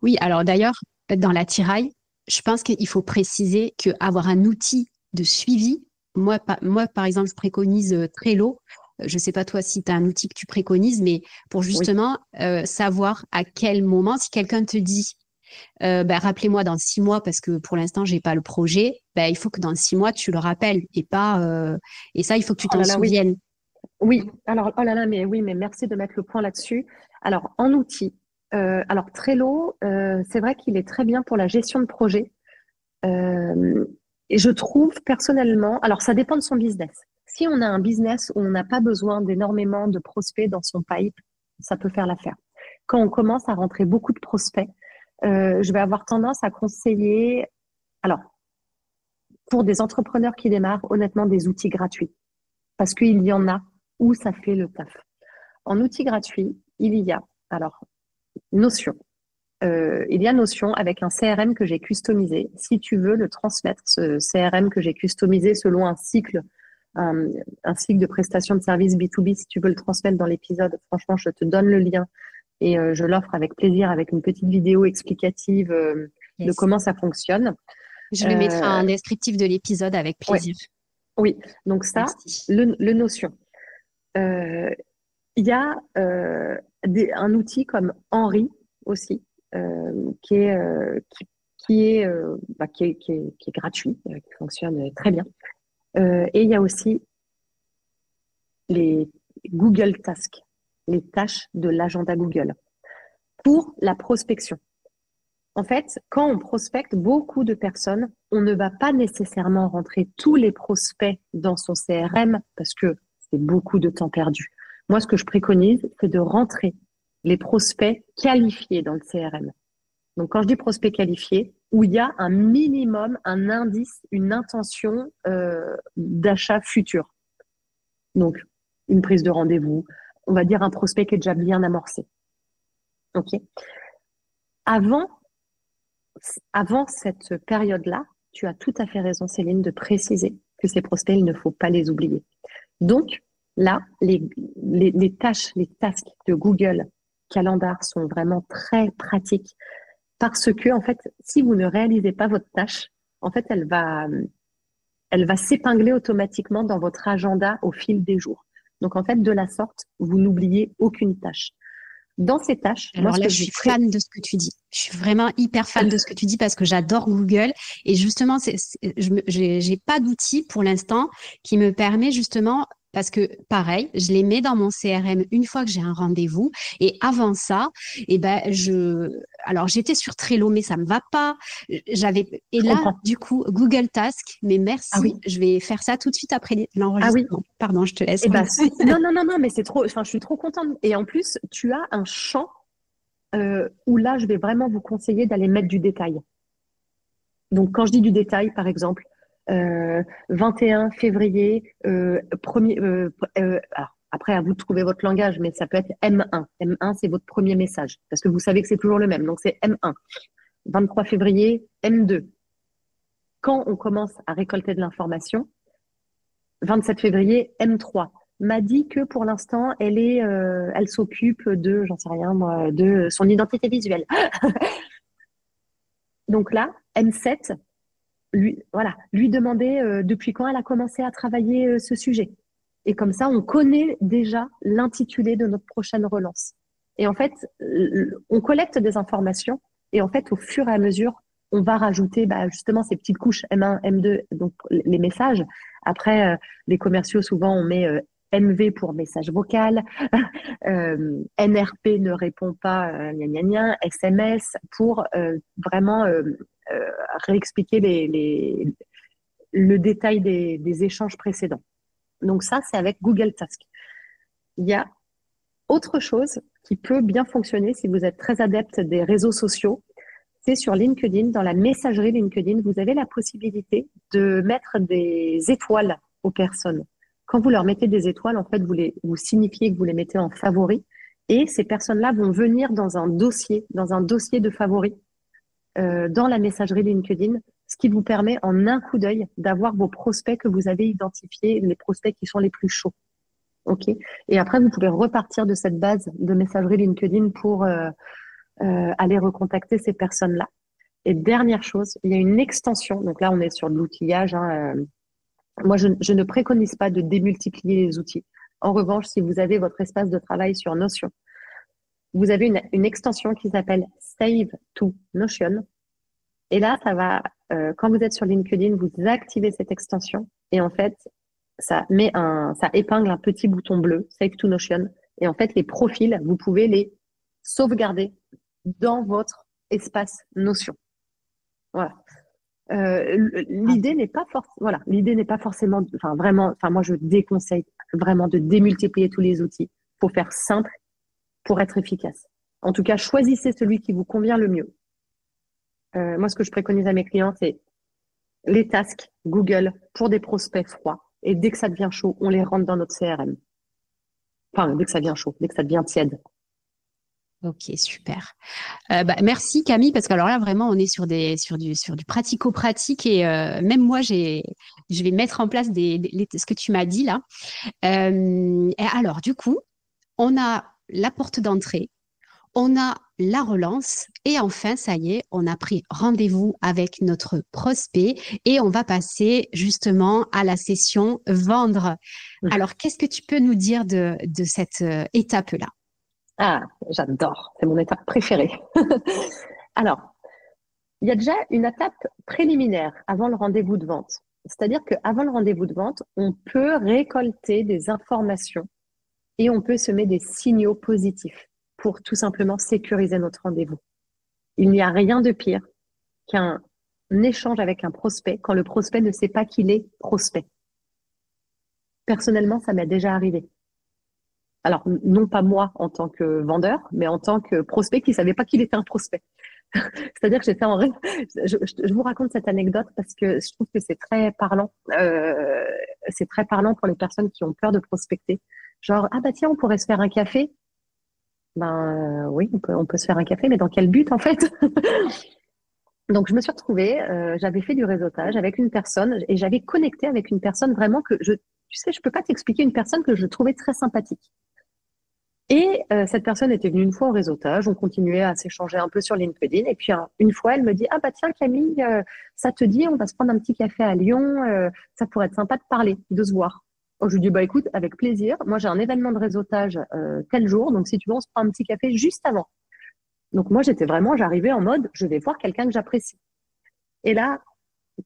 Oui, alors d'ailleurs, dans l'attirail, je pense qu'il faut préciser qu'avoir un outil de suivi, moi, par exemple, je préconise Trello. Je ne sais pas toi si tu as un outil que tu préconises, mais pour Oui. justement savoir à quel moment, si quelqu'un te dit, rappelez-moi dans 6 mois parce que pour l'instant, j'ai pas le projet, il faut que dans 6 mois, tu le rappelles et pas, et ça, il faut que tu Oh t'en là là, oui. souviennes. Oui. Alors, oh là là, mais oui, mais merci de mettre le point là-dessus. Alors, en outil. Alors, Trello, c'est vrai qu'il est très bien pour la gestion de projet. Euh, et je trouve personnellement, alors ça dépend de son business. Si on a un business où on n'a pas besoin d'énormément de prospects dans son pipe, ça peut faire l'affaire. Quand on commence à rentrer beaucoup de prospects, je vais avoir tendance à conseiller, alors pour des entrepreneurs qui démarrent, honnêtement, des outils gratuits, parce qu'il y en a où ça fait le taf. En outils gratuits, il y a alors Notion. Il y a Notion avec un CRM que j'ai customisé. Si tu veux le transmettre, ce CRM que j'ai customisé selon un, un cycle de prestation de services B2B, si tu veux le transmettre dans l'épisode, franchement, je te donne le lien et je l'offre avec plaisir avec une petite vidéo explicative de Yes. comment ça fonctionne. Je le mettrai Euh, en descriptif de l'épisode avec ouais, plaisir. oui, donc ça, Merci. le Notion. Euh, Il y a un outil comme Henri aussi, qui est, qui est gratuit, qui fonctionne très bien. Et il y a aussi les Google Tasks, les tâches de l'agenda Google pour la prospection. En fait, quand on prospecte beaucoup de personnes, on ne va pas nécessairement rentrer tous les prospects dans son CRM parce que c'est beaucoup de temps perdu. Moi, ce que je préconise, c'est de rentrer les prospects qualifiés dans le CRM. Donc, quand je dis prospect qualifié, où il y a un minimum, un indice, une intention d'achat futur. Donc, une prise de rendez-vous, on va dire un prospect qui est déjà bien amorcé. OK. Avant, avant cette période-là, tu as tout à fait raison, Céline, de préciser que ces prospects, il ne faut pas les oublier. Donc, là, les tâches, les tasks de Google Calendar sont vraiment très pratiques parce que, en fait, si vous ne réalisez pas votre tâche, en fait, elle va s'épingler automatiquement dans votre agenda au fil des jours. Donc, en fait, de la sorte, vous n'oubliez aucune tâche. Dans ces tâches, moi, Alors ce là, que je je vous suis fan de ce que tu dis. Je suis vraiment hyper fan de ce que tu dis parce que j'adore Google. Et justement, j'ai pas d'outil pour l'instant qui me permet justement, parce que pareil, je les mets dans mon CRM une fois que j'ai un rendez-vous. Et avant ça, alors j'étais sur Trello, mais ça me va pas. Et je là, comprends. du coup, Google Task, mais Ah merci, oui, je vais faire ça tout de suite après ah oui. l'enregistrement. Pardon, je te laisse. Eh ben, non, non, non, non, mais c'est trop, enfin, je suis trop contente. Et en plus, tu as un champ où là, je vais vraiment vous conseiller d'aller mettre du détail. Donc, quand je dis du détail, par exemple, 21 février, alors, après, à vous de trouver votre langage, mais ça peut être M1. M1, c'est votre premier message, parce que vous savez que c'est toujours le même. Donc, c'est M1. 23 février, M2. Quand on commence à récolter de l'information, 27 février, M3 m'a dit que pour l'instant, elle s'occupe de, j'en sais rien moi, de son identité visuelle. Donc là, M7, lui demander depuis quand elle a commencé à travailler ce sujet. Et comme ça, on connaît déjà l'intitulé de notre prochaine relance. Et en fait, on collecte des informations et en fait, au fur et à mesure, on va rajouter justement ces petites couches M1, M2, donc les messages. Après, les commerciaux, souvent, on met MV pour message vocal, NRP ne répond pas, gna gna gna, SMS pour vraiment euh, réexpliquer le détail des échanges précédents. Donc ça, c'est avec Google Task. Il y a autre chose qui peut bien fonctionner si vous êtes très adepte des réseaux sociaux. C'est sur LinkedIn, dans la messagerie LinkedIn, vous avez la possibilité de mettre des étoiles aux personnes. Quand vous leur mettez des étoiles, en fait, vous signifiez que vous les mettez en favori et ces personnes-là vont venir dans un dossier de favoris dans la messagerie LinkedIn, ce qui vous permet en un coup d'œil d'avoir vos prospects que vous avez identifiés, les prospects qui sont les plus chauds. OK? Et après, vous pouvez repartir de cette base de messagerie LinkedIn pour aller recontacter ces personnes-là. Et dernière chose, il y a une extension. Donc là, on est sur de l'outillage. Hein, moi, je ne préconise pas de démultiplier les outils. En revanche, si vous avez votre espace de travail sur Notion, vous avez une extension qui s'appelle Save to Notion. Et là, quand vous êtes sur LinkedIn, vous activez cette extension et en fait, ça épingle un petit bouton bleu, Save to Notion. Et en fait, les profils, vous pouvez les sauvegarder dans votre espace Notion. Voilà. L'idée n'est pas forcément, enfin vraiment, enfin moi je déconseille vraiment de démultiplier tous les outils. Il faut faire simple pour être efficace. En tout cas, choisissez celui qui vous convient le mieux. Moi, ce que je préconise à mes clients, c'est les tasks Google pour des prospects froids. Et dès que ça devient chaud, on les rentre dans notre CRM. Enfin, dès que ça devient chaud, dès que ça devient tiède. Ok, super. Merci Camille, parce que alors là vraiment on est sur du pratico-pratique et même moi je vais mettre en place ce que tu m'as dit là. Et alors du coup, on a la porte d'entrée, on a la relance et enfin ça y est, on a pris rendez-vous avec notre prospect et on va passer justement à la session vendre. Alors qu'est-ce que tu peux nous dire de cette étape-là? Ah, j'adore. C'est mon étape préférée. Alors, il y a déjà une étape préliminaire avant le rendez-vous de vente. C'est-à-dire qu'avant le rendez-vous de vente, on peut récolter des informations et on peut semer des signaux positifs pour tout simplement sécuriser notre rendez-vous. Il n'y a rien de pire qu'un échange avec un prospect quand le prospect ne sait pas qu'il est prospect. Personnellement, ça m'est déjà arrivé. Alors, non pas moi en tant que vendeur, mais en tant que prospect qui savait pas qu'il était un prospect. C'est-à-dire que je vous raconte cette anecdote parce que je trouve que c'est très parlant. C'est très parlant pour les personnes qui ont peur de prospecter. Genre, ah bah tiens, on pourrait se faire un café. Ben oui, on peut se faire un café, mais dans quel but en fait? Donc, je me suis retrouvée, j'avais fait du réseautage avec une personne et j'avais connecté avec une personne vraiment tu sais, je peux pas t'expliquer une personne que je trouvais très sympathique. Et cette personne était venue une fois au réseautage, on continuait à s'échanger un peu sur LinkedIn. Et puis une fois, elle me dit, ah bah tiens Camille, ça te dit, on va se prendre un petit café à Lyon, ça pourrait être sympa de parler, de se voir. Donc, je lui dis, bah écoute, avec plaisir. Moi, j'ai un événement de réseautage tel jour, donc si tu veux, on se prend un petit café juste avant. Donc moi, j'arrivais en mode, je vais voir quelqu'un que j'apprécie. Et là,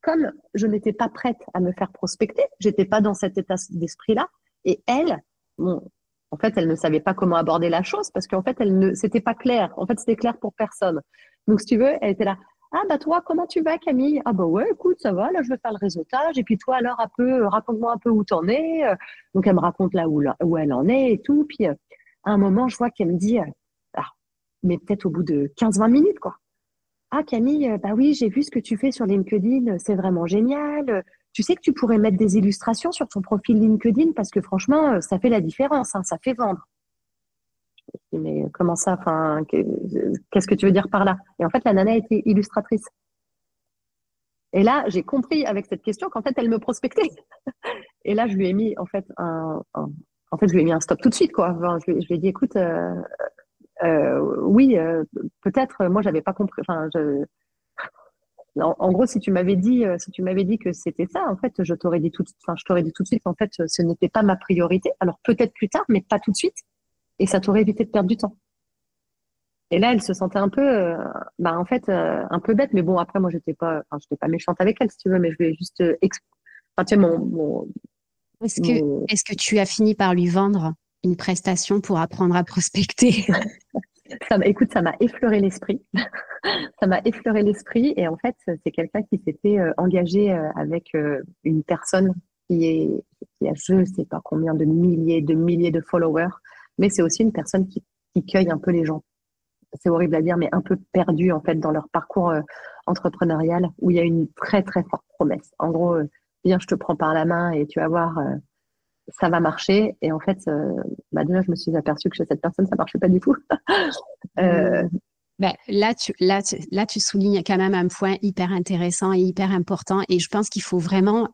comme je n'étais pas prête à me faire prospecter, j'étais pas dans cet état d'esprit-là. Et elle, bon, en fait, elle ne savait pas comment aborder la chose parce qu'en fait, c'était pas clair. En fait, c'était clair pour personne. Donc, si tu veux, elle était là. Ah, bah, toi, comment tu vas, Camille? Ah, bah, ouais, écoute, ça va, là, je vais faire le réseautage. Et puis, toi, alors, raconte-moi un peu où t'en es. Donc, elle me raconte où elle en est et tout. Puis, à un moment, je vois qu'elle me dit, ah, mais peut-être au bout de 15-20 minutes, quoi. Ah Camille, bah oui, j'ai vu ce que tu fais sur LinkedIn, c'est vraiment génial. Tu sais que tu pourrais mettre des illustrations sur ton profil LinkedIn parce que franchement, ça fait la différence, hein, ça fait vendre. Mais comment ça, enfin, qu'est-ce que tu veux dire par là? Et en fait, la nana était illustratrice. Et là, j'ai compris avec cette question qu'en fait, elle me prospectait. Et là, je lui ai mis en fait en fait, je lui ai mis un stop tout de suite, quoi. Enfin, je lui ai dit, écoute, oui, peut-être, moi, j'avais pas compris. Enfin, en gros, si tu m'avais dit que c'était ça, en fait, je t'aurais dit tout de suite, en fait, ce n'était pas ma priorité. Alors peut-être plus tard, mais pas tout de suite. Et ça t'aurait évité de perdre du temps. Et là, elle se sentait un peu, en fait, un peu bête. Mais bon, après, moi, j'étais pas méchante avec elle, si tu veux, mais je voulais juste, enfin, tu sais, Est-ce que, mon, est-ce que tu as fini par lui vendre une prestation pour apprendre à prospecter? écoute, ça m'a effleuré l'esprit. Ça m'a effleuré l'esprit. Et en fait, c'est quelqu'un qui s'était engagé avec une personne qui a je ne sais pas combien de milliers de followers. Mais c'est aussi une personne qui cueille un peu les gens. C'est horrible à dire, mais un peu perdus en fait dans leur parcours entrepreneurial où il y a une très très forte promesse. En gros, viens, je te prends par la main et tu vas voir, ça va marcher. Et en fait, déjà, je me suis aperçue que chez cette personne, ça marchait pas du tout. Euh, Hmm. Ben, là, tu soulignes quand même un point hyper intéressant et hyper important. Et je pense qu'il faut vraiment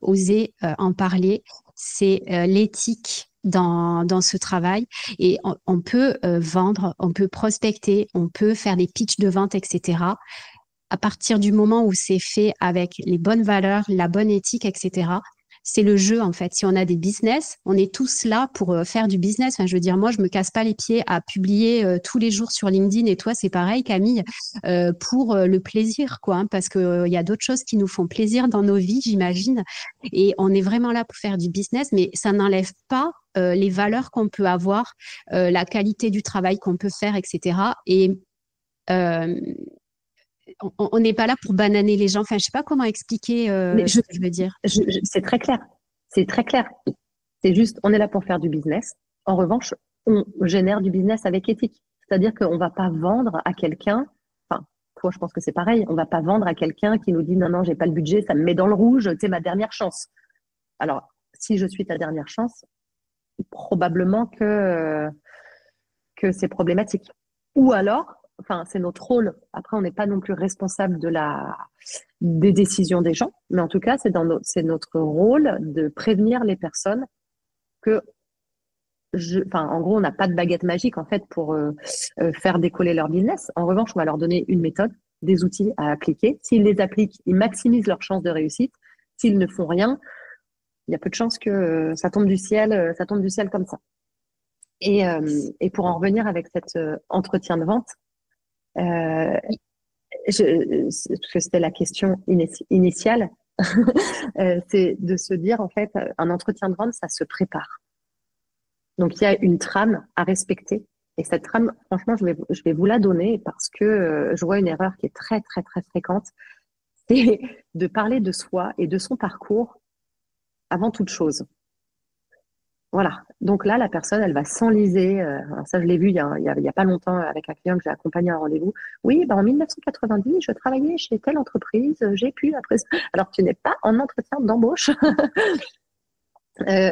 oser en parler. C'est l'éthique dans ce travail. Et on peut vendre, on peut prospecter, on peut faire des pitchs de vente, etc. À partir du moment où c'est fait avec les bonnes valeurs, la bonne éthique, etc., c'est le jeu en fait. Si on a des business, on est tous là pour faire du business. Enfin, je veux dire, moi, je me casse pas les pieds à publier tous les jours sur LinkedIn et toi, c'est pareil, Camille, pour le plaisir, quoi, hein, parce que il y a d'autres choses qui nous font plaisir dans nos vies, j'imagine. Et on est vraiment là pour faire du business, mais ça n'enlève pas les valeurs qu'on peut avoir, la qualité du travail qu'on peut faire, etc. Et euh, on n'est pas là pour bananer les gens. Enfin, je sais pas comment expliquer mais ce que je veux dire. c'est très clair. C'est très clair. C'est juste, on est là pour faire du business. En revanche, on génère du business avec éthique. C'est-à-dire qu'on va pas vendre à quelqu'un, enfin, toi, je pense que c'est pareil, on va pas vendre à quelqu'un qui nous dit non, non, j'ai pas le budget, ça me met dans le rouge, c'est ma dernière chance. Alors, si je suis ta dernière chance, probablement que c'est problématique. Ou alors, enfin, c'est notre rôle. Après, on n'est pas non plus responsable des décisions des gens, mais en tout cas, c'est notre rôle de prévenir les personnes que enfin, en gros, on n'a pas de baguette magique en fait pour faire décoller leur business. En revanche, on va leur donner une méthode, des outils à appliquer. S'ils les appliquent, ils maximisent leurs chances de réussite. S'ils ne font rien, il y a peu de chances que ça tombe du ciel comme ça. Et pour en revenir avec cet entretien de vente, euh, parce que c'était la question initiale, c'est de se dire en fait, un entretien de vente, ça se prépare. Donc, il y a une trame à respecter. Et cette trame, franchement, je vais vous la donner parce que je vois une erreur qui est très, très, très fréquente. C'est de parler de soi et de son parcours avant toute chose. Voilà. Donc là, la personne, elle va s'enliser. Alors ça, je l'ai vu il y a pas longtemps avec un client que j'ai accompagné à un rendez-vous. Oui, ben en 1990, je travaillais chez telle entreprise. J'ai pu après. Alors, tu n'es pas en entretien d'embauche.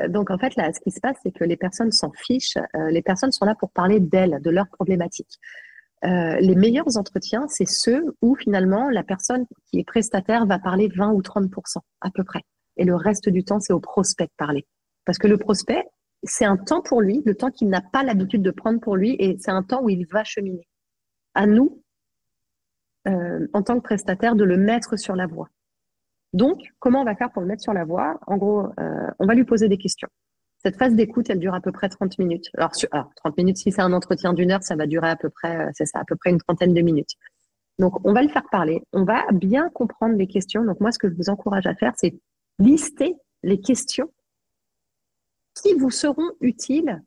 Donc en fait là, ce qui se passe, c'est que les personnes s'en fichent. Les personnes sont là pour parler d'elles, de leurs problématiques. Les meilleurs entretiens, c'est ceux où finalement la personne qui est prestataire va parler 20 ou 30% à peu près. Et le reste du temps, c'est au prospect de parler. Parce que le prospect, c'est un temps pour lui, le temps qu'il n'a pas l'habitude de prendre pour lui, et c'est un temps où il va cheminer. À nous, en tant que prestataire, de le mettre sur la voie. Donc, comment on va faire pour le mettre sur la voie? En gros, on va lui poser des questions. Cette phase d'écoute, elle dure à peu près 30 minutes. Alors 30 minutes, si c'est un entretien d'1 heure, ça va durer à peu près, c'est ça, à peu près une trentaine de minutes. Donc, on va le faire parler. On va bien comprendre les questions. Donc, moi, ce que je vous encourage à faire, c'est lister les questions qui vous seront utiles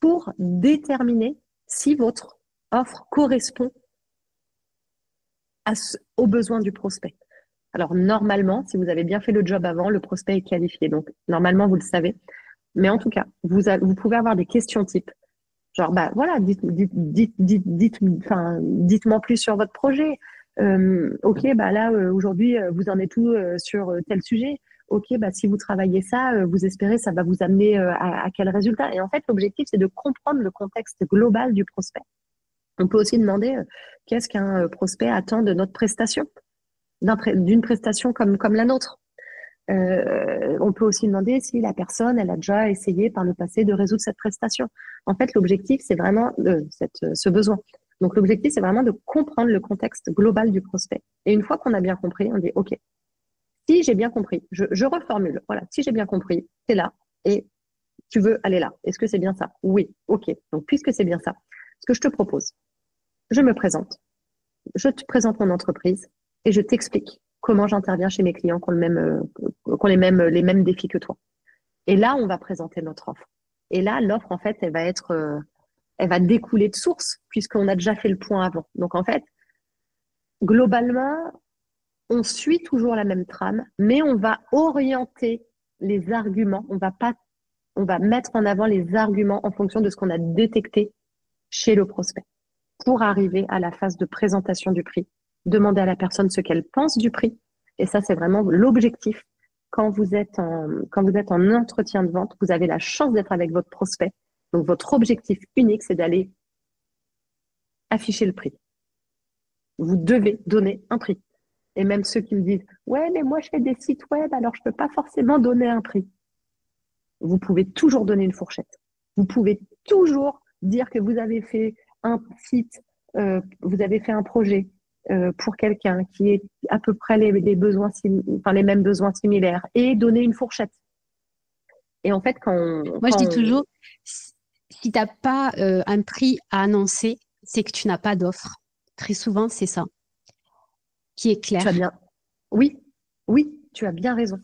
pour déterminer si votre offre correspond aux besoins du prospect. Alors, normalement, si vous avez bien fait le job avant, le prospect est qualifié. Donc, normalement, vous le savez. Mais en tout cas, vous pouvez avoir des questions type. Genre, bah voilà, dites-moi plus sur votre projet. Ok, bah là, aujourd'hui, vous en êtes où sur tel sujet? Ok, bah si vous travaillez ça, vous espérez ça va vous amener à quel résultat? Et en fait, l'objectif, c'est de comprendre le contexte global du prospect. On peut aussi demander qu'est-ce qu'un prospect attend de notre prestation, d'une prestation comme la nôtre. On peut aussi demander si la personne, elle a déjà essayé par le passé de résoudre cette prestation. En fait, l'objectif, c'est vraiment ce besoin. Donc, l'objectif, c'est vraiment de comprendre le contexte global du prospect. Et une fois qu'on a bien compris, on dit, OK, si j'ai bien compris, je reformule. Voilà, si j'ai bien compris, t'es là et tu veux aller là. Est-ce que c'est bien ça? Oui, OK. Donc, puisque c'est bien ça, ce que je te propose, je me présente, je te présente mon entreprise et je t'explique comment j'interviens chez mes clients qui ont les mêmes défis que toi. Et là, on va présenter notre offre. Et là, l'offre, en fait, elle va découler de source puisqu'on a déjà fait le point avant. Donc, en fait, globalement, on suit toujours la même trame, mais on va orienter les arguments. On va mettre en avant les arguments en fonction de ce qu'on a détecté chez le prospect pour arriver à la phase de présentation du prix. Demander à la personne ce qu'elle pense du prix. Et ça, c'est vraiment l'objectif. Quand vous êtes en entretien de vente, vous avez la chance d'être avec votre prospect. Donc, votre objectif unique, c'est d'aller afficher le prix. Vous devez donner un prix. Et même ceux qui me disent, ouais, mais moi, je fais des sites web, alors je peux pas forcément donner un prix. Vous pouvez toujours donner une fourchette. Vous pouvez toujours dire que vous avez fait un site, vous avez fait un projet pour quelqu'un qui est à peu près les mêmes besoins similaires et donner une fourchette. Et en fait, Moi, je dis toujours, si tu n'as pas un prix à annoncer, c'est que tu n'as pas d'offre. Très souvent, c'est ça qui est clair. Tu as bien, oui, tu as bien raison.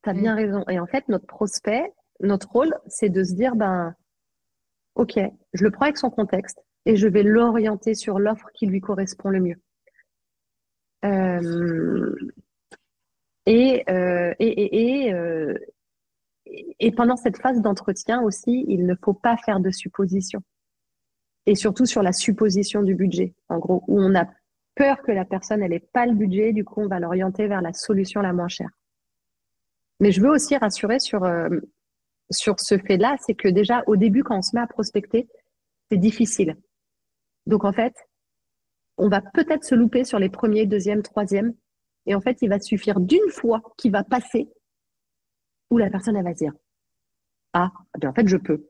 Tu as bien raison. Et en fait, notre prospect, notre rôle, c'est de se dire, ben, OK, je le prends avec son contexte et je vais l'orienter sur l'offre qui lui correspond le mieux. Euh, et pendant cette phase d'entretien aussi, il ne faut pas faire de suppositions. Et surtout sur la supposition du budget, en gros, où on a peur que la personne, elle n'ait pas le budget, du coup, on va l'orienter vers la solution la moins chère. Mais je veux aussi rassurer sur ce fait-là, c'est que déjà, au début, quand on se met à prospecter, c'est difficile. Donc, en fait, on va peut-être se louper sur les premiers, deuxième, troisième. Et en fait, il va suffire d'une fois qui va passer où la personne, elle va se dire, ah, ben en fait, je peux.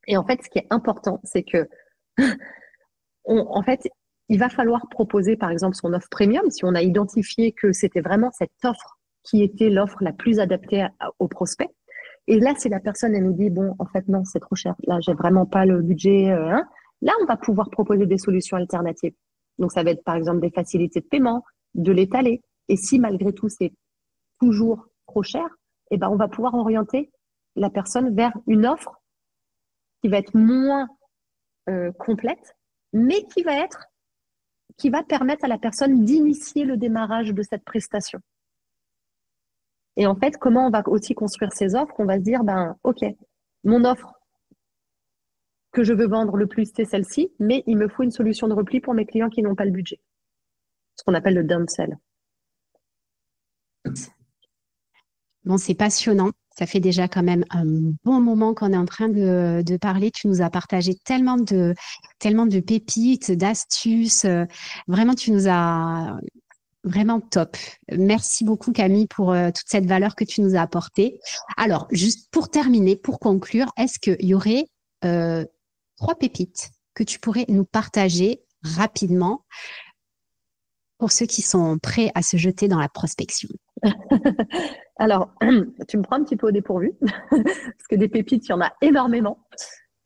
Et en fait, ce qui est important, c'est que, en fait, il va falloir proposer, par exemple, son offre premium, si on a identifié que c'était vraiment cette offre qui était l'offre la plus adaptée au prospect. Et là, si la personne, elle nous dit, bon, en fait, non, c'est trop cher. Là, j'ai vraiment pas le budget. Hein. Là, on va pouvoir proposer des solutions alternatives. Donc, ça va être, par exemple, des facilités de paiement, de l'étaler. Et si, malgré tout, c'est toujours trop cher, eh ben, on va pouvoir orienter la personne vers une offre qui va être moins complète, mais qui va permettre à la personne d'initier le démarrage de cette prestation. Et en fait, comment on va aussi construire ces offres? On va se dire, ben, OK, mon offre que je veux vendre le plus, c'est celle-ci, mais il me faut une solution de repli pour mes clients qui n'ont pas le budget. Ce qu'on appelle le downsell. Bon, c'est passionnant. Ça fait déjà quand même un bon moment qu'on est en train de parler. Tu nous as partagé tellement de pépites, d'astuces. Vraiment, tu nous as vraiment top. Merci beaucoup, Camille, pour toute cette valeur que tu nous as apportée. Alors, juste pour terminer, pour conclure, est-ce qu'il y aurait euh, 3 pépites que tu pourrais nous partager rapidement pour ceux qui sont prêts à se jeter dans la prospection? Alors, tu me prends un petit peu au dépourvu, parce que des pépites, il y en a énormément.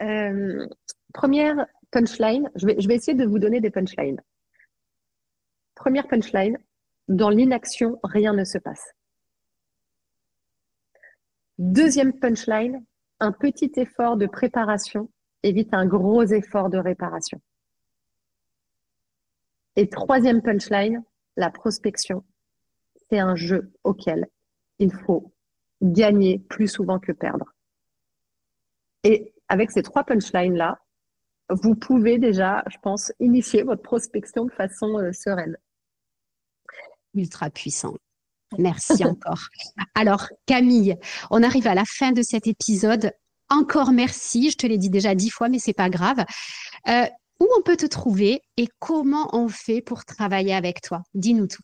Euh, Première punchline, je vais essayer de vous donner des punchlines. Première punchline, dans l'inaction, rien ne se passe. Deuxième punchline, un petit effort de préparation évite un gros effort de réparation. Et troisième punchline, la prospection, c'est un jeu auquel il faut gagner plus souvent que perdre. Et avec ces 3 punchlines-là, vous pouvez déjà, je pense, initier votre prospection de façon sereine. Ultra puissant. Merci encore. Alors, Camille, on arrive à la fin de cet épisode. Encore merci. Je te l'ai dit déjà 10 fois, mais c'est pas grave. Où on peut te trouver et comment on fait pour travailler avec toi? Dis-nous tout.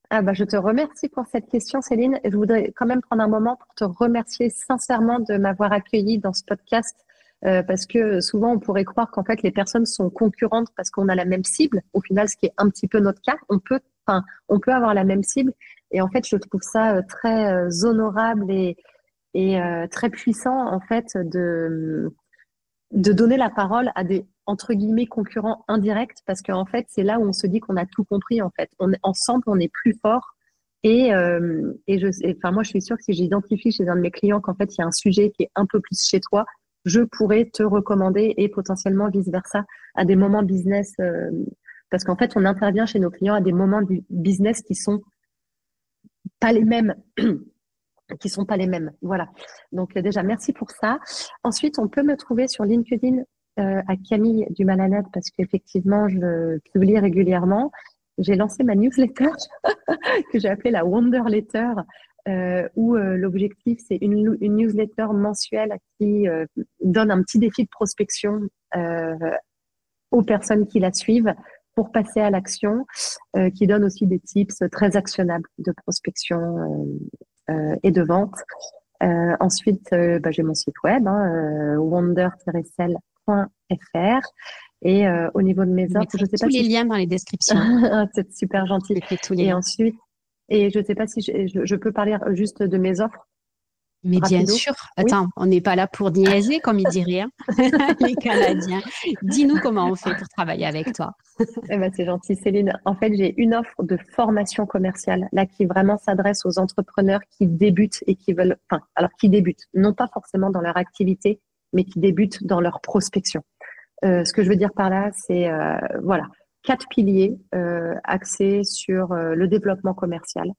Ah bah, je te remercie pour cette question, Céline. Je voudrais quand même prendre un moment pour te remercier sincèrement de m'avoir accueilli dans ce podcast, parce que souvent on pourrait croire qu'en fait les personnes sont concurrentes parce qu'on a la même cible. Au final, ce qui est un petit peu notre cas, on peut avoir la même cible. Et en fait, je trouve ça très honorable et très puissant en fait de donner la parole à des entre guillemets concurrents indirects parce qu'en fait c'est là où on se dit qu'on a tout compris en fait. Ensemble on est plus fort enfin moi je suis sûre que si j'identifie chez un de mes clients qu'en fait il y a un sujet qui est un peu plus chez toi, je pourrais te recommander et potentiellement vice versa à des moments business parce qu'en fait on intervient chez nos clients à des moments du business qui sont pas les mêmes. Qui sont pas les mêmes. Voilà. Donc déjà, merci pour ça. Ensuite, on peut me trouver sur LinkedIn à Camille Dumalanade parce qu'effectivement, je publie régulièrement. J'ai lancé ma newsletter que j'ai appelée la Wonder Letter, où l'objectif, c'est une newsletter mensuelle qui donne un petit défi de prospection aux personnes qui la suivent pour passer à l'action, qui donne aussi des tips très actionnables de prospection et de vente. Ensuite, j'ai mon site web, wonder-cell.fr. Et au niveau de mes Je offres, mettrai je sais tous pas les si liens dans les descriptions. c'est super gentil. Je mettrai tous les Et liens. ensuite, et je sais pas si je peux parler juste de mes offres Mais bien rapido. sûr, Oui. attends, on n'est pas là pour niaiser, comme ils diraient, hein, les Canadiens. Dis-nous comment on fait pour travailler avec toi. Eh ben, c'est gentil, Céline. En fait, j'ai une offre de formation commerciale, là, qui vraiment s'adresse aux entrepreneurs qui débutent et qui veulent, enfin, alors, qui débutent, non pas forcément dans leur activité, mais qui débutent dans leur prospection. Ce que je veux dire par là, c'est, voilà, 4 piliers axés sur le développement commercial.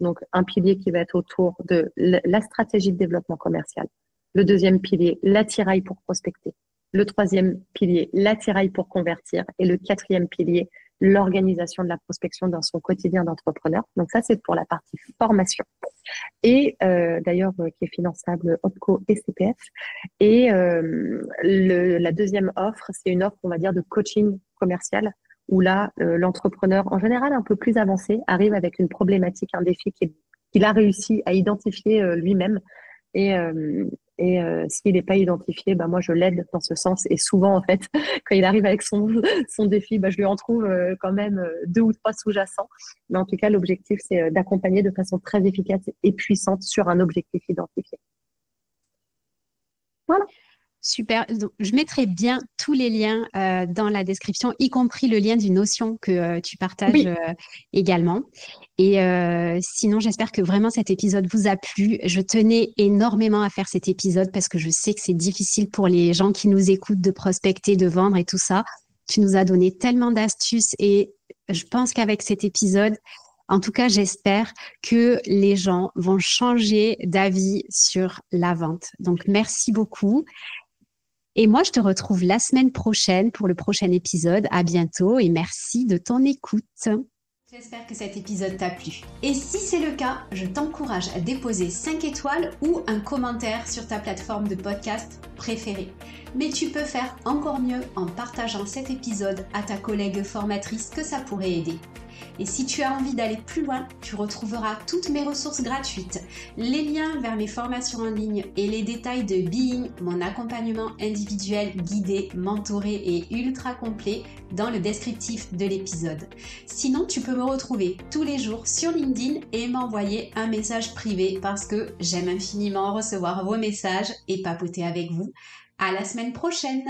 Donc, un pilier qui va être autour de la stratégie de développement commercial. Le deuxième pilier, l'attirail pour prospecter. Le troisième pilier, l'attirail pour convertir. Et le quatrième pilier, l'organisation de la prospection dans son quotidien d'entrepreneur. Donc ça, c'est pour la partie formation. Et d'ailleurs, qui est finançable OPCO et CPF. Et la deuxième offre, c'est une offre, on va dire, de coaching commercial, où là, l'entrepreneur, en général un peu plus avancé, arrive avec une problématique, un défi qu'il a réussi à identifier lui-même. Et, s'il n'est pas identifié, moi je l'aide dans ce sens. Et souvent, en fait, quand il arrive avec son défi, je lui en trouve quand même 2 ou 3 sous-jacents. Mais en tout cas, l'objectif, c'est d'accompagner de façon très efficace et puissante sur un objectif identifié. Voilà. Super. Donc, je mettrai bien tous les liens dans la description, y compris le lien du Notion que tu partages Oui. également. Et sinon, j'espère que vraiment cet épisode vous a plu. Je tenais énormément à faire cet épisode parce que je sais que c'est difficile pour les gens qui nous écoutent de prospecter, de vendre et tout ça. Tu nous as donné tellement d'astuces et je pense qu'avec cet épisode, en tout cas, j'espère que les gens vont changer d'avis sur la vente. Donc, merci beaucoup. Et moi, je te retrouve la semaine prochaine pour le prochain épisode. À bientôt et merci de ton écoute. J'espère que cet épisode t'a plu. Et si c'est le cas, je t'encourage à déposer 5 étoiles ou un commentaire sur ta plateforme de podcast préférée. Mais tu peux faire encore mieux en partageant cet épisode à ta collègue formatrice que ça pourrait aider. Et si tu as envie d'aller plus loin, tu retrouveras toutes mes ressources gratuites, les liens vers mes formations en ligne et les détails de Being, mon accompagnement individuel, guidé, mentoré et ultra complet dans le descriptif de l'épisode. Sinon, tu peux me retrouver tous les jours sur LinkedIn et m'envoyer un message privé parce que j'aime infiniment recevoir vos messages et papoter avec vous. À la semaine prochaine!